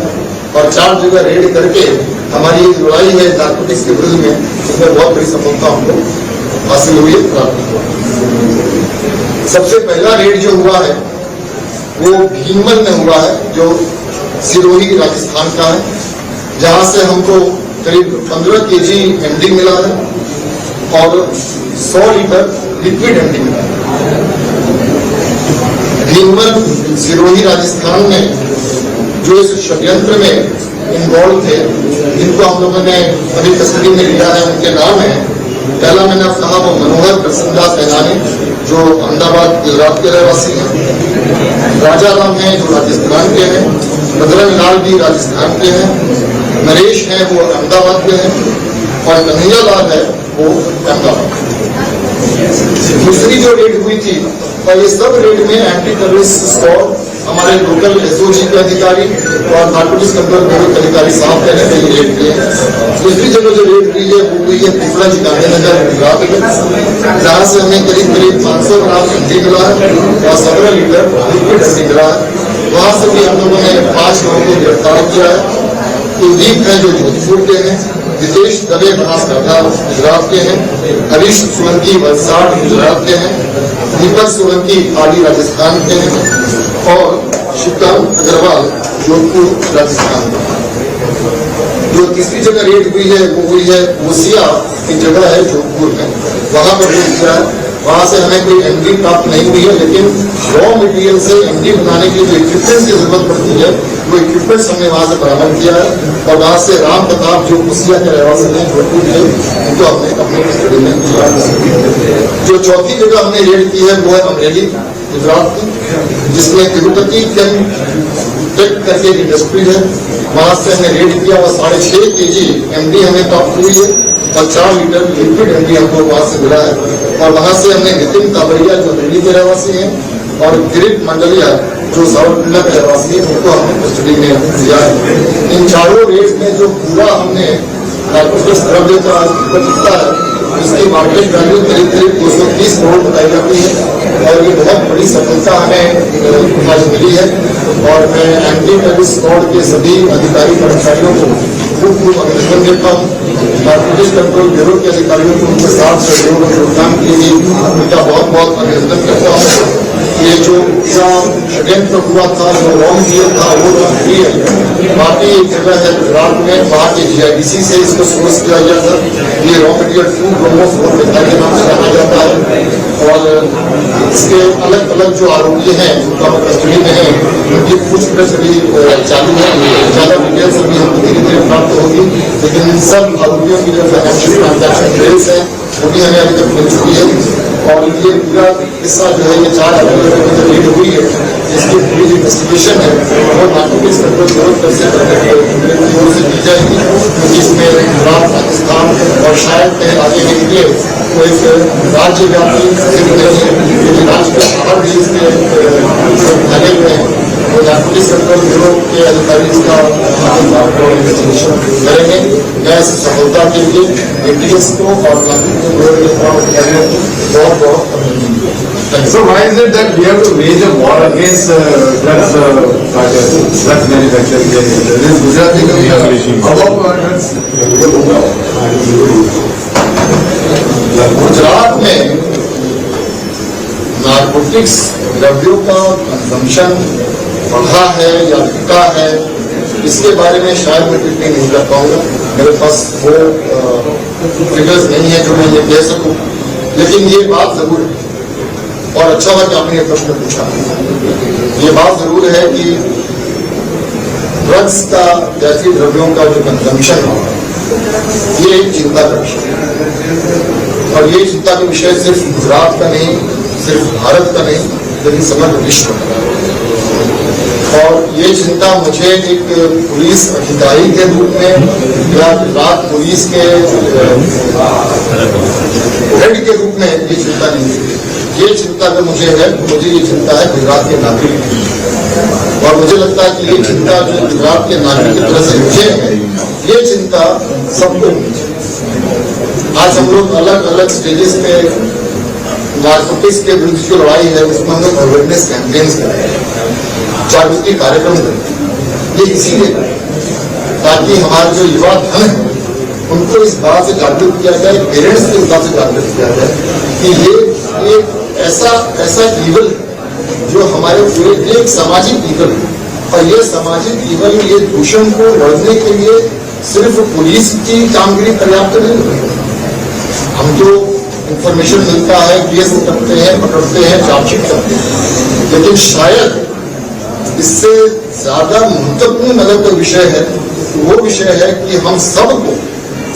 और 4 जगह रेड करके हमारी ये लड़ाई है नार्कोटिक्स के विरुद्ध में, उसमें बहुत बड़ी सफलता हमको हासिल हुई है, प्राप्त हुआ। सबसे पहला रेड जो हुआ है वो भीनमल में हुआ है, जो सिरोही राजस्थान का है, जहां से हमको करीब 15 केजी एमडी मिला है और 100 लीटर लिक्विड एमडी मिला है। भीनमल सिरोही राजस्थान में जो इस षड्यंत्र में इन्वॉल्व थे, जिनको हम लोगों ने अभी कस्टडी में लिया है, उनके नाम है, पहला मैंने आप कहा वो मनोहर प्रसन्नदास हैनानी, जो अहमदाबाद गुजरात के रहवासी हैं, राजा राम है जो राजस्थान के हैं, बजरंग लाल भी राजस्थान के हैं, नरेश है वो अहमदाबाद के हैं और कन्हैया लाल है वो अहमदाबाद। दूसरी जो रेड हुई थी, और ये सब रेड में एंटी टेररिस्ट स्क्वाड, हमारे लोकल एसओजी के अधिकारी और नार्कोटिक्स कंट्रोल ब्यूरो के अधिकारी साहब कहने पे रेड किए। दूसरी जगह जो रेड हुई है वो हुई है पिपराज गांधीनगर गुजरात में, जहां से हमें करीब 500 ग्राम एमडी मिला है और 17 लीटर लिक्विड एमडी मिला है। वहां से भी हम लोगों ने 5 लोगों को गिरफ्तार किया है। कुलदीप है जो जोधपुर के हैं, विदेश दबे बनासकांठा गुजरात के हैं, हरीश सोलंकी वलसाड गुजरात के हैं, दीपक सोलंकी पाली राजस्थान के हैं और शिवकांत अग्रवाल जोधपुर राजस्थान के। जो तीसरी जगह रेड हुई है वो हुई है ओसिया की जगह है जोधपुर में, वहां पर रेड किया है। वहां से हमें कोई एमडी प्राप्त नहीं हुई है, लेकिन रॉ मटेरियल से एमडी बनाने के लिए जो इक्विपमेंट की जरूरत पड़ती है वो इक्विपमेंट्स हमने वहां से बरामद किया है और वहां से राम प्रताप जो कुसिया के रहवासी हैं जोधपुर के, उनको हमने अपने कस्टडी में लिया। जो चौथी जगह हमने रेड की है वो है अमरेली गुजरात की, जिसमें तिरुपति टेक करके एक इंडस्ट्री है, वहां से हमने रेड किया और 6.5 केजी एमडी हमें प्राप्त हुई है और 4 लीटर लिक्विड एमडी हमको वहां से मिला है। और वहां से हमने नितिन काबरिया जो दिल्ली के रहवासी हैं और गिरीश मंडलिया जो सावरकुंडला के रहवासी हैं, उनको हमने कस्टडी में लिया है। इन चारों रेड में जो पूरा हमने नार्कोटिक्स द्रव्य का कितना है, इसकी मार्केट वैल्यू करीब 230 करोड़ बताई जाती है और ये बहुत बड़ी सफलता हमें आज मिली है। और मैं एंटी टेररिस्ट स्क्वाड के सभी अधिकारी कर्मचारियों को खूब अभिनंदन देता हूँ। नार्कोटिक्स कंट्रोल ब्यूरो के अधिकारियों को उनके साथ सहयोग और योगदान के लिए उनका बहुत बहुत अभिनंदन करता हूँ। ये जो षड्यंत्र हुआ था, जो रॉ मटेरियल था, वो तो फ्री है। बाकी एक जगह है गुजरात में, वहाँ के GIDC से इसको सोर्स किया गया था। ये रॉ मटेरियल 2-bromo-4 के नाम से जाना जाता है और इसके अलग अलग जो आरोपी हैं उनका कस्टडी में है, उनकी पूछताछ अभी चालू है। ज्यादा डिटेल्स अभी हमको धीरे धीरे प्राप्त होगी, लेकिन इन सब आरोपियों की जो फाइनेंशियल ट्रांजैक्शन डिटेल्स है वो भी हमें अभी तक मिल चुकी है। और ये पूरा किस्सा जो है, ये 4 अलग अलग रेड हुई है, इसकी पूरी जो इन्वेस्टिगेशन है वो नार्कोटिक्स कंट्रोल ब्यूरो की ओर से की जाएगी, क्योंकि इसमें गुजरात, राजस्थान और शायद कहीं आगे के लिए वो एक राज्यव्यापी स्थिति नहीं है, क्योंकि राज्य के बाहर भी इसके लगे हुए हैं। तो नार्कोटिक्स कंट्रोल ब्यूरो के अधिकारी इसका इन्वेस्टिगेशन करेंगे। मैं इस सफलता के लिए ATS को और नार्कोटिक्स ब्यूरो के तमाम अधिकारियों को बहुत बहुत अभिनंदन। So why is it that we have to wage a war against drugs manufacturing? Gujarati Gujarat में नार्कोटिक्स द्रव्यों का कंजम्पशन बढ़ा है या घटा है, इसके बारे में शायद मैं टिप्पणी नहीं कर पाऊंगा। मेरे पास वो फिगर्स नहीं है जो मैं ये कह सकूं, लेकिन ये बात जरूर है और अच्छा हुआ कि आपने ये प्रश्न पूछा। ये बात जरूर है कि ड्रग्स का, जैसी द्रव्यों का जो कंजम्पशन है, ये एक चिंता का विषय है और ये चिंता का विषय सिर्फ गुजरात का नहीं, सिर्फ भारत का नहीं, लेकिन समग्र विश्व का। और ये चिंता मुझे एक पुलिस अधिकारी के रूप में या गुजरात पुलिस के हेड के रूप में ये चिंता नहीं है। ये चिंता अगर मुझे है तो मुझे ये चिंता है गुजरात के नागरिक की, और मुझे लगता है कि ये चिंता जो गुजरात के नागरिक की तरह से मुझे है, ये चिंता सबको आज हम लोग अलग अलग स्टेजेस पे नार्कोटिक्स के विरुद्ध जो लड़ाई है उसमें हम लोग अवेयरनेस कैंपेन्स कर रहे हैं, जागृति कार्यक्रम कर रहे हैं। ये इसीलिए ताकि हमारे जो युवा धन है उनको इस बात से जागरूक किया जाए, पेरेंट्स को इस बात से जागरूक किया जाए कि ये ऐसा ईवल है जो हमारे पूरे एक सामाजिक ईवल है, और ये सामाजिक ईवल, ये दूषण को लड़ने के लिए सिर्फ पुलिस की कामगिरी पर्याप्त नहीं है। हम जो इंफॉर्मेशन मिलता है, केस करते हैं, पकड़ते हैं, चार्जशीट करते हैं, लेकिन शायद इससे ज्यादा महत्वपूर्ण अगर कोई विषय है तो वो विषय है कि हम सबको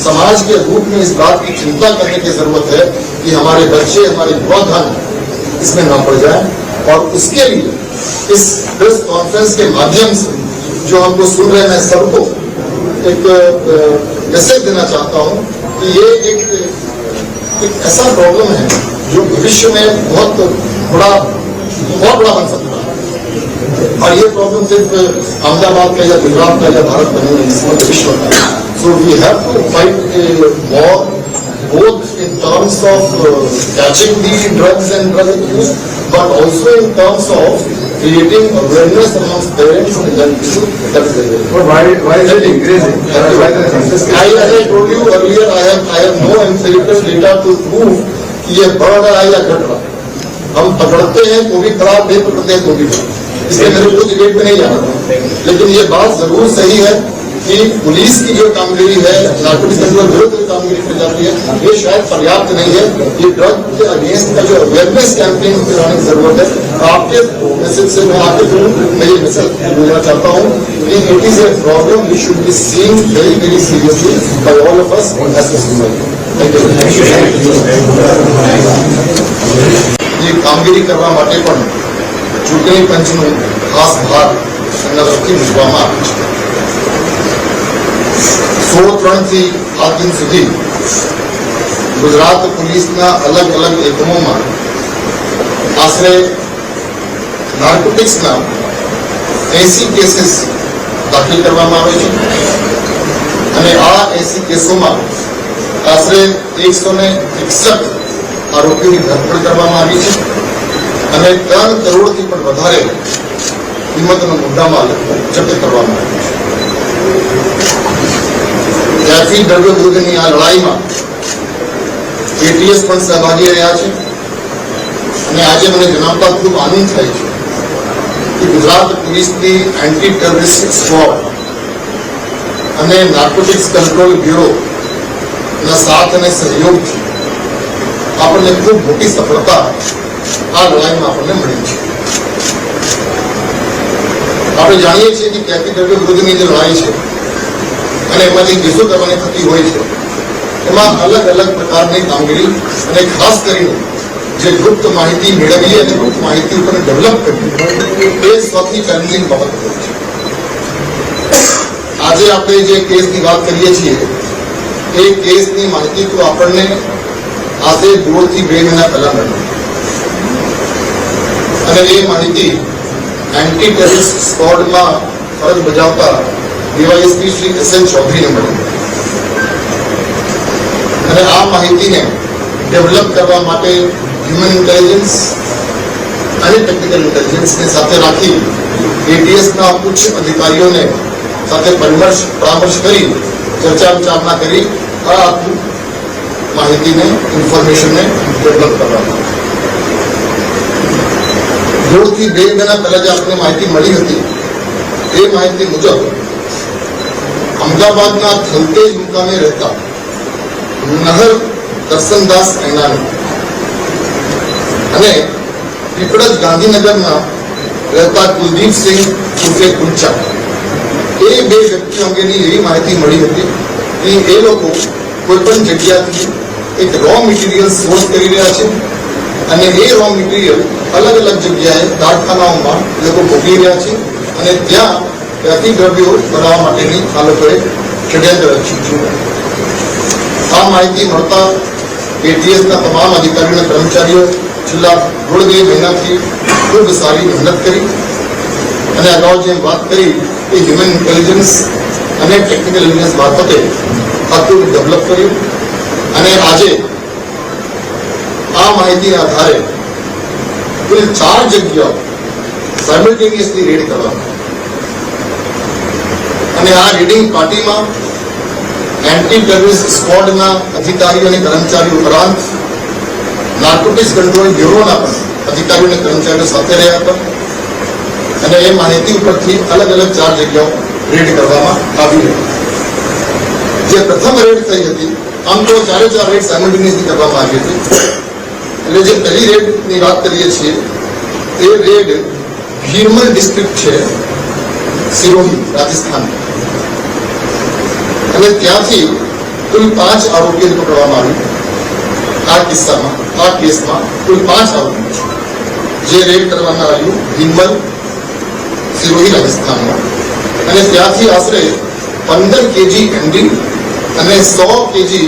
समाज के रूप में इस बात की चिंता करने की जरूरत है कि हमारे बच्चे, हमारे युवा धन इसमें न पड़ जाए। और उसके लिए इस प्रेस कॉन्फ्रेंस के माध्यम से जो हमको सुन रहे हैं सबको एक मैसेज देना चाहता हूं कि ये एक ऐसा प्रॉब्लम है जो भविष्य में बहुत बड़ा बन सकता है, और ये प्रॉब्लम सिर्फ अहमदाबाद का या गुजरात का या भारत का नहीं है, इसमें विश्व का। So we have to fight a war both in terms of catching the drugs and drug abuse, but also in terms of creating awareness amongst parents and young people. That is very But why is it increasing? Why the census? As I told you earlier, I have no empirical data to prove कि ये बढ़ रहा है या घट रहा है। हम पकड़ते हैं तो भी खराब, नहीं पकड़ते हैं तो भी खराब, इसलिए मेरे को डिबेट में नहीं जाना था। लेकिन ये बात जरूर सही है कि पुलिस की जो कामगिरी है, नार्कोटिक्स कंट्रोल ब्यूरो की कामगिरी की जाती है, ये शायद पर्याप्त नहीं है। ये ड्रग के अगेंस्ट का जो अवेयरनेस कैंपेन कराने की जरूरत है। आपके मैसेज से मैं ये मैसेज देना चाहता हूँ कि it is a problem which should be seen very very seriously by all of us as a society. ये कामगिरी કરવા માટે પણ ચૂંટણી પંચનું ખાસ ભાગ એમના તરફથી મૂકવામાં આવ્યું છે। 16 થી આ દિન સુધી ગુજરાત પોલીસના અલગ અલગ એકમોમાં આશરે નાર્કોટિક્સના 80 કેસીસ દાખલ કરવામાં આવે છે, અને આ 80 કેસોમાં આશરે 161 આરોપીઓની ધરપકડ કરવામાં આવી છે, અને 3 કરોડથી પણ વધારે કિંમતનો મુદ્દામાલ જપ્ત કરવામાં આવ્યો છે। ત્યાંથી દ્રવ્ય વિરુદ્ધની આ લડાઈમાં એટીએસ પણ સહભાગી રહ્યા છે, અને આજે મને જણાવતા ખૂબ આનંદ થાય છે કે ગુજરાત પોલીસની એન્ટી ટેરરિસ્ટ સ્ક્વોડ અને નાર્કોટિક્સ કંટ્રોલ બ્યુરોના સાથ અને સહયોગથી આપણને ખૂબ મોટી સફળતા આ લડાઈમાં આપણને મળી છે। આપણે જાણીએ છીએ કે ત્યાંથી દ્રવ્ય વિરુદ્ધની જે લડાઈ છે અને એમાંથી કેસો કરવાની થતી હોય છે, એમાં અલગ અલગ પ્રકારની કામગીરી અને ખાસ કરીને જે ગુપ્ત માહિતી મેળવવી અને ગુપ્ત માહિતી ઉપર ડેવલપ કરવી એ સૌથી ચેલેન્જિંગ બાબત હોય છે। આજે આપણે જે કેસની વાત કરીએ છીએ એ કેસની માહિતી તો આપણને આજે 2 થી 2 મહિના પહેલા મળી, અને એ માહિતી એન્ટી ટેરરિસ્ટ સ્ક્વોડમાં ફરજ બજાવતા ડીવાયએસપી શ્રી એસ.એન. ચૌધરીને મળી, અને આ માહિતીને ડેવલપ કરવા માટે હ્યુમન ઇન્ટેલિજન્સ અને ટેકનિકલ ઇન્ટેલિજન્સને સાથે રાખી એટીએસના ઉચ્ચ અધિકારીઓને સાથે પરામર્શ કરી ચર્ચા વિચારણા કરી આ માહિતીને ઇન્ફોર્મેશનને ડેવલપ કરવામાં આવી। 2 થી 2 મહિના પહેલા જે આપણને માહિતી મળી હતી એ માહિતી મુજબ અમદાવાદના થલતેજ મુકામે રહેતા નહર દર્શનદાસ એનાની અને પીપળજ ગાંધીનગરના રહેતા કુલદીપસિંહ ઉર્ફે કુંચા એ 2 વ્યક્તિઓ અંગેની એવી માહિતી મળી હતી કે એ લોકો કોઈપણ જગ્યાથી એક રો મટીરિયલ સોર્સ કરી રહ્યા છે, અને એ રો મટીરિયલ અલગ અલગ જગ્યાએ કારખાનાઓમાં લોકો મોકલી રહ્યા છે, અને ત્યાંથી દ્રવ્યો બનાવવા માટેની આ લોકોએ ષડયંત્ર રચ્યું છે। આ માહિતી મળતા એટીએસના તમામ અધિકારીઓ અને કર્મચારીઓ છેલ્લા 1.5 મહિનાથી ખૂબ સારી મહેનત કરી, અને અગાઉ જેમ વાત કરી એ હ્યુમન ઇન્ટેલિજન્સ અને ટેકનિકલ ઇન્ટેલિજન્સ મારફતે આખું ડેવલપ કર્યું અને આજે આ માહિતીના આધારે કુલ 4 જગ્યાઓ સાયમલ્ટેનિયસલી રેડ કરવામાં અને આ રેડિંગ પાર્ટીમાં એન્ટી ટેરરિસ્ટ સ્ક્વોડના અધિકારીઓ અને કર્મચારીઓ ઉપરાંત નાર્કોટિક્સ કંટ્રોલ બ્યુરોના પણ અધિકારીઓ અને કર્મચારીઓ સાથે રહ્યા હતા અને એ માહિતી ઉપરથી અલગ અલગ 4 જગ્યાઓ રેડ કરવામાં આવી હતી. જે પ્રથમ રેડ થઈ હતી, આમ તો 4 રેડ સાયમલ્ટેનિયસલી કરવામાં આવી હતી. એટલે જે પહેલી રેડની વાત કરીએ છીએ એ રેડ ભીરમલ ડિસ્ટ્રિક્ટ છે, સિરોહી, રાજસ્થાન, અને ત્યાંથી કુલ 5 આરોપીઓને પકડવામાં આવ્યું. આ કેસમાં કુલ 5 આરોપીઓ જે રેડ કરવામાં આવ્યું ભીમલ, સિરોહી, રાજસ્થાનમાં, અને ત્યાંથી આશરે 15 કેજી એમડી અને 100 કેજી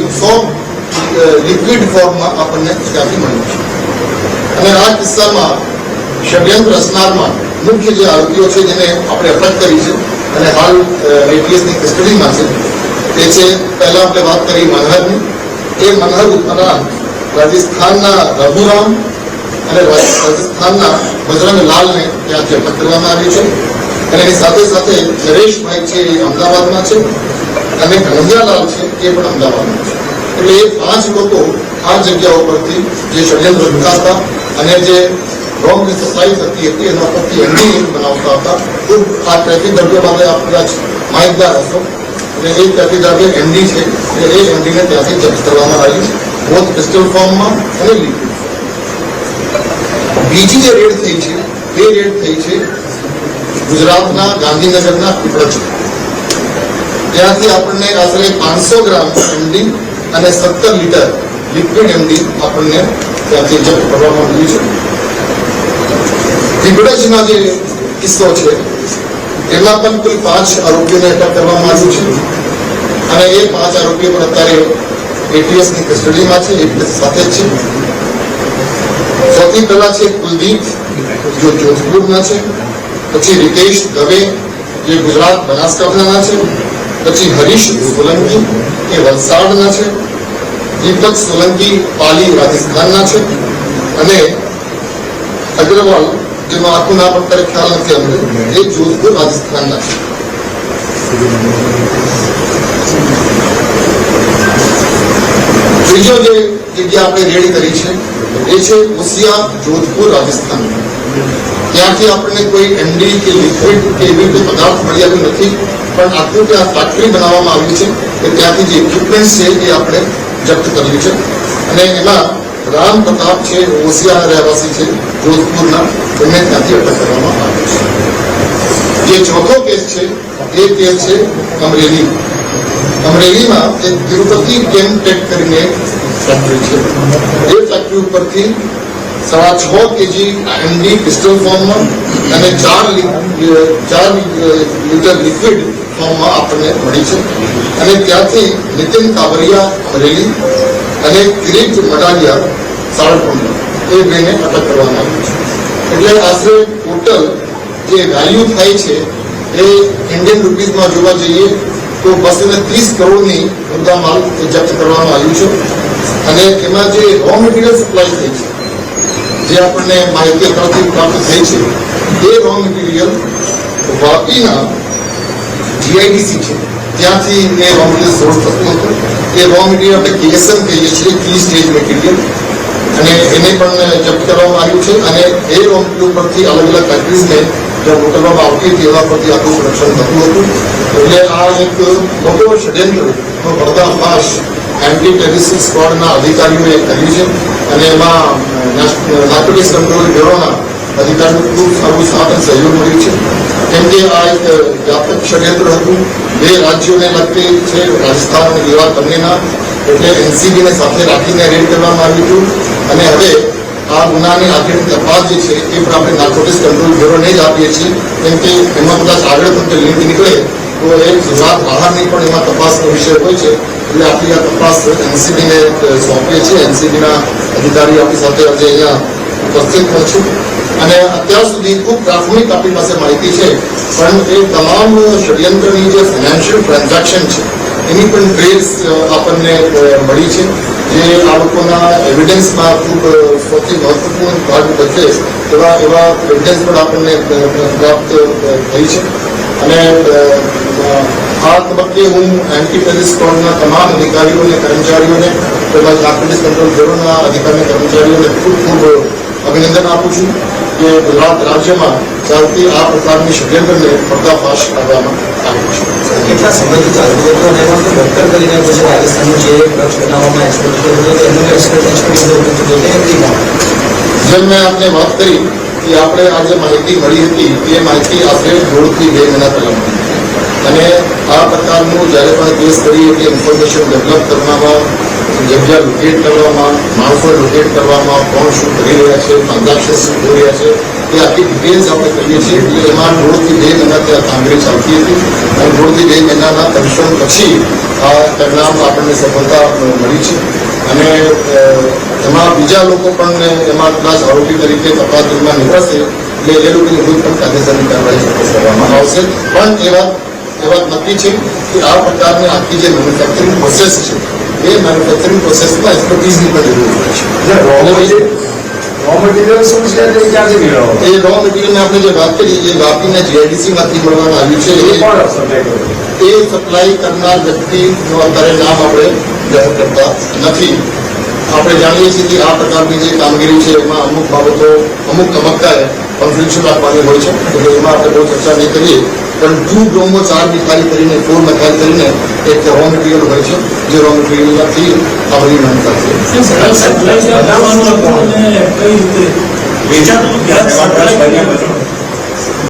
લિક્વિડ ફોર્મમાં આપણને ત્યાંથી મળ્યું છે. અને આ કિસ્સામાં ષડયંત્ર રચનારમાં મુખ્ય જે આરોપીઓ છે જેને આપણે અટક કરી છે અને હાલ એટીએસની કસ્ટડીમાં છે તે છે, પહેલા આપણે વાત કરી મનહરની. એ મનહર ઉપરાંત રાજસ્થાનના રઘુરામ અને રાજસ્થાનના બજરંગ લાલને ત્યાંથી અટક કરવામાં આવી છે. અને એની સાથે સાથે નરેશભાઈ છે એ અમદાવાદમાં છે અને કનૈયાલાલ છે એ પણ અમદાવાદમાં છે. એટલે એ 5 લોકો આ જગ્યાઓ પરથી જે ષડયંત્ર વિકાસતા અને જે રોંગ સપ્લાય થતી હતી એના પરથી એમડી બનાવતા હતા. ખૂબ આ ટ્રાફિક દ્રવ્યો બાબતે આપ કદાચ માહિતગાર હશો. અને એ ટ્રાફિક દ્રવ્ય એમડી છે એ એમડીને ત્યાંથી જપ્ત કરવામાં આવ્યું, બોથ પિસ્ટલ ફોર્મમાં અને લિક્વિડ. બીજી જે રેડ થઈ છે એ રેડ થઈ છે ગુજરાતના ગાંધીનગરના પીપળજ. ત્યાંથી આપણને આશરે 500 ગ્રામ એમડી અને 17 લીટર લિક્વિડ એમડી આપણને ત્યાંથી જપ્ત કરવામાં આવ્યું છે. પીપળજના જે કિસ્સો છે એમાં પણ કુલ 5 આરોપીઓને અટક કરવામાં આવ્યું છે અને એ 5 આરોપીઓ પણ અત્યારે એટીએસની કસ્ટડીમાં છે, એ સાથે જ છે. સૌથી પહેલા છે કુલદીપ, જો જોધપુરના છે. પછી રિતેશ દવે, જે ગુજરાત બનાસકાંઠાના છે. પછી હરીશ સોલંકી, એ વલસાડના છે. દીપક સોલંકી પાલી, રાજસ્થાનના છે. અને અગ્રવાલ, જેમાં આખું નામ અત્યારે ખ્યાલ નથી અમને, એ જોધપુર, રાજસ્થાનના છે. ત્રીજો જે જગ્યા આપણે રેડ કરી છે એ છે ઓસિયા, જોધપુર, રાજસ્થાન. ત્યાંથી આપણને કોઈ એમડી કે લિક્વિડ કે એવી કોઈ પદાર્થ મળી આવ્યું નથી, પણ આખું ત્યાં ફેક્ટરી બનાવવામાં આવી છે કે ત્યાંથી જે ઇક્વિપમેન્ટ છે એ આપણે જપ્ત કર્યું છે. અને એમાં રામ પ્રતાપ છે, ઓસિયા રહેવાસી છે જોધપુરના, એમને ત્યાંથી અટક કરવામાં આવી છે. જે ચોથો કેસ છે એ કેસ છે અમરેલી. અમરેલીમાં એક તિરુપતિ કેમટેક કરીને ફેક્ટરી છે. એ ફેક્ટરી ઉપરથી 6.5 કેજી એમડી પિસ્ટલ ફોર્મમાં અને 4 લીટર લિક્વિડ ફોર્મમાં આપણને મળી છે. અને ત્યાંથી નીતિન કાવરિયા અમરેલી અને કિરીટ મડાલિયા સાળકુંડલા, એ બેને અટક કરવામાં આવી છે. એટલે આશરે ટોટલ જે વેલ્યુ થાય છે એ ઇન્ડિયન રૂપીઝમાં જોવા જઈએ તો 230 કરોડની મુદ્દામાલ જપ્ત કરવામાં આવ્યું છે. અને એમાં જે રો મટીરિયલ સપ્લાય થઈ છે, જે આપણને માહિતી અત્યારથી પ્રાપ્ત થઈ છે, એ રો મટીરિયલ વાપીના જીઆઈડીસી છે, ત્યાંથી એ રો મટીરિયલ સોર્સ થતું હતું. એ રો મટીરિયલ આપણે કેએસએમ કહીએ છીએ, કી સ્ટેજ મટીરિયલ, અને એને પણ જપ્ત કરવામાં આવ્યું છે. અને એ રો મટીરિયલ પરથી અલગ અલગ ફેક્ટરીઝને જ્યાં મોકલવામાં આવતી હતી એના પરથી આખું સંરક્ષણ થતું હતું. એટલે આ એક મોટો ષડયંત્રનો પર્દાફાશ એન્ટી ટેરરિસ્ટ સ્ક્વોડના અધિકારીઓએ કર્યું છે. અને એમાં નાર્કોટિક્સ કંટ્રોલ બ્યુરોના અધિકારીઓ ખૂબ સારું સાથ અને સહયોગ મળ્યું છે. કેમ કે આ એક વ્યાપક ષડયંત્ર હતું, 2 રાજ્યોને લગતી છે, રાજસ્થાન અને ગુજરાત બંનેના. એટલે એનસીબીને સાથે રાખીને રેડ કરવામાં આવ્યું હતું. અને હવે આ ગુનાની આગળની તપાસ જે છે એ પણ આપણે નાર્કોટિક્સ કંટ્રોલ બ્યુરોને જ આપીએ છીએ. કેમ કે એમાં કદાચ આગળ પણ લિંક નીકળે તો એ ગુજરાત બહારની પણ એમાં તપાસનો વિષય હોય છે. એટલે આપણી આ તપાસ એનસીબીને સોંપીએ છીએ. એનસીબીના અધિકારી આપણી સાથે આજે અહીંયા ઉપસ્થિત પણ છે. અને અત્યાર સુધી ખૂબ પ્રાથમિક આપણી પાસે માહિતી છે, પણ એ તમામ ષડયંત્રની જે ફાઇનાન્શિયલ ટ્રાન્ઝેક્શન છે એની પણ ટ્રેસ આપણને મળી છે, જે આ લોકોના એવિડન્સમાં ખૂબ સૌથી મહત્વપૂર્ણ ભાગ ભજવે એવા એવિડન્સ પણ આપણને પ્રાપ્ત થઈ છે. અને આ તબક્કે હું એન્ટી ટેરરિસ્ટ સ્ક્વોડના તમામ અધિકારીઓને, કર્મચારીઓને તેમજ નાર્કોટિક્સ કંટ્રોલ બ્યુરોના અધિકારી કર્મચારીઓને ખૂબ ખૂબ અભિનંદન આપું છું કે ગુજરાત રાજ્યમાં ચાલતી આ પ્રકારની ષડયંત્રને પર્દાફાશ કરવામાં આવ્યો છે. કેટલા સમયથી ચાલતું હતું અને એમાં તો ડોક્ટર કરીને પછી રાજસ્થાનનું જે ડ્રગ્સ બનાવવામાં એક્સપર્ટ હતો તો એનું એક્સપર્ટ હતું તે એમની જેમ મેં આપને વાત કરી કે આપણે આ જે માહિતી મળી હતી એ માહિતી આશરે 1.5 થી 2 મહિના પહેલા મળી અને આ પ્રકારનું જ્યારે પણ કેસ કરીએ કે ઇન્ફોર્મેશન ડેવલપ કરવામાં, જગ્યા લોકેટ કરવામાં, માણસો લોકેટ કરવામાં, કોણ શું કરી રહ્યા છે, ટ્રાન્ઝેક્શન શું થઈ રહ્યા છે, એ આખી ડિટેલ્સ આપણે કરીએ છીએ. એટલે એમાં 1.5 થી 2 મહિના ત્યાં કામગીરી ચાલતી હતી અને 1.5 થી 2 મહિનાના પરિશ્રમ પછી આ પરિણામ આપણને સફળતા મળી છે. અને એમાં બીજા લોકો પણ એમાં કદાચ આરોપી તરીકે તપાસ દરમિયાન નીકળશે એટલે એ લોકોની કોઈ પણ કાયદેસરની કાર્યવાહી ચોક્કસ કરવામાં આવશે. પણ એ વાત નક્કી છે કે આ પ્રકારની આખી જે મેન્યુફેક્ચરિંગ પ્રોસેસ છે એ મેન્યુફેક્ચરિંગ પ્રોસેસમાં એક્સપર્ટીઝની પણ જરૂર હોય છે. રો મટીરિયલ શું છે તે ક્યાંથી મેળવવાનું? એ રો મટીરિયલની આપણે જે વાત કરી એ વાપીને જીઆઈડીસીમાંથી મળવામાં આવ્યું છે. કોણ સપ્લાય કરે? એ સપ્લાય કરનાર વ્યક્તિનું અત્યારે નામ આપણે જાહેર કરતા નથી. આપણે જાણીએ છીએ કે આ પ્રકારની જે કામગીરી છે એમાં અમુક બાબતો અમુક તબક્કાએ કોન્ફિડન્શિયલ રાખવાની હોય છે, એટલે એમાં આપણે બહુ ચર્ચા નહીં કરીએ. પણ 2 બ્રોમો 4 મિથાઇલ કરીને 4 મિથાઇલ કરીને એક રો મટીરિયલ હોય છે, જે રો મટીરિયલમાંથી આ બધી મેન્યુફેક્ચરિંગ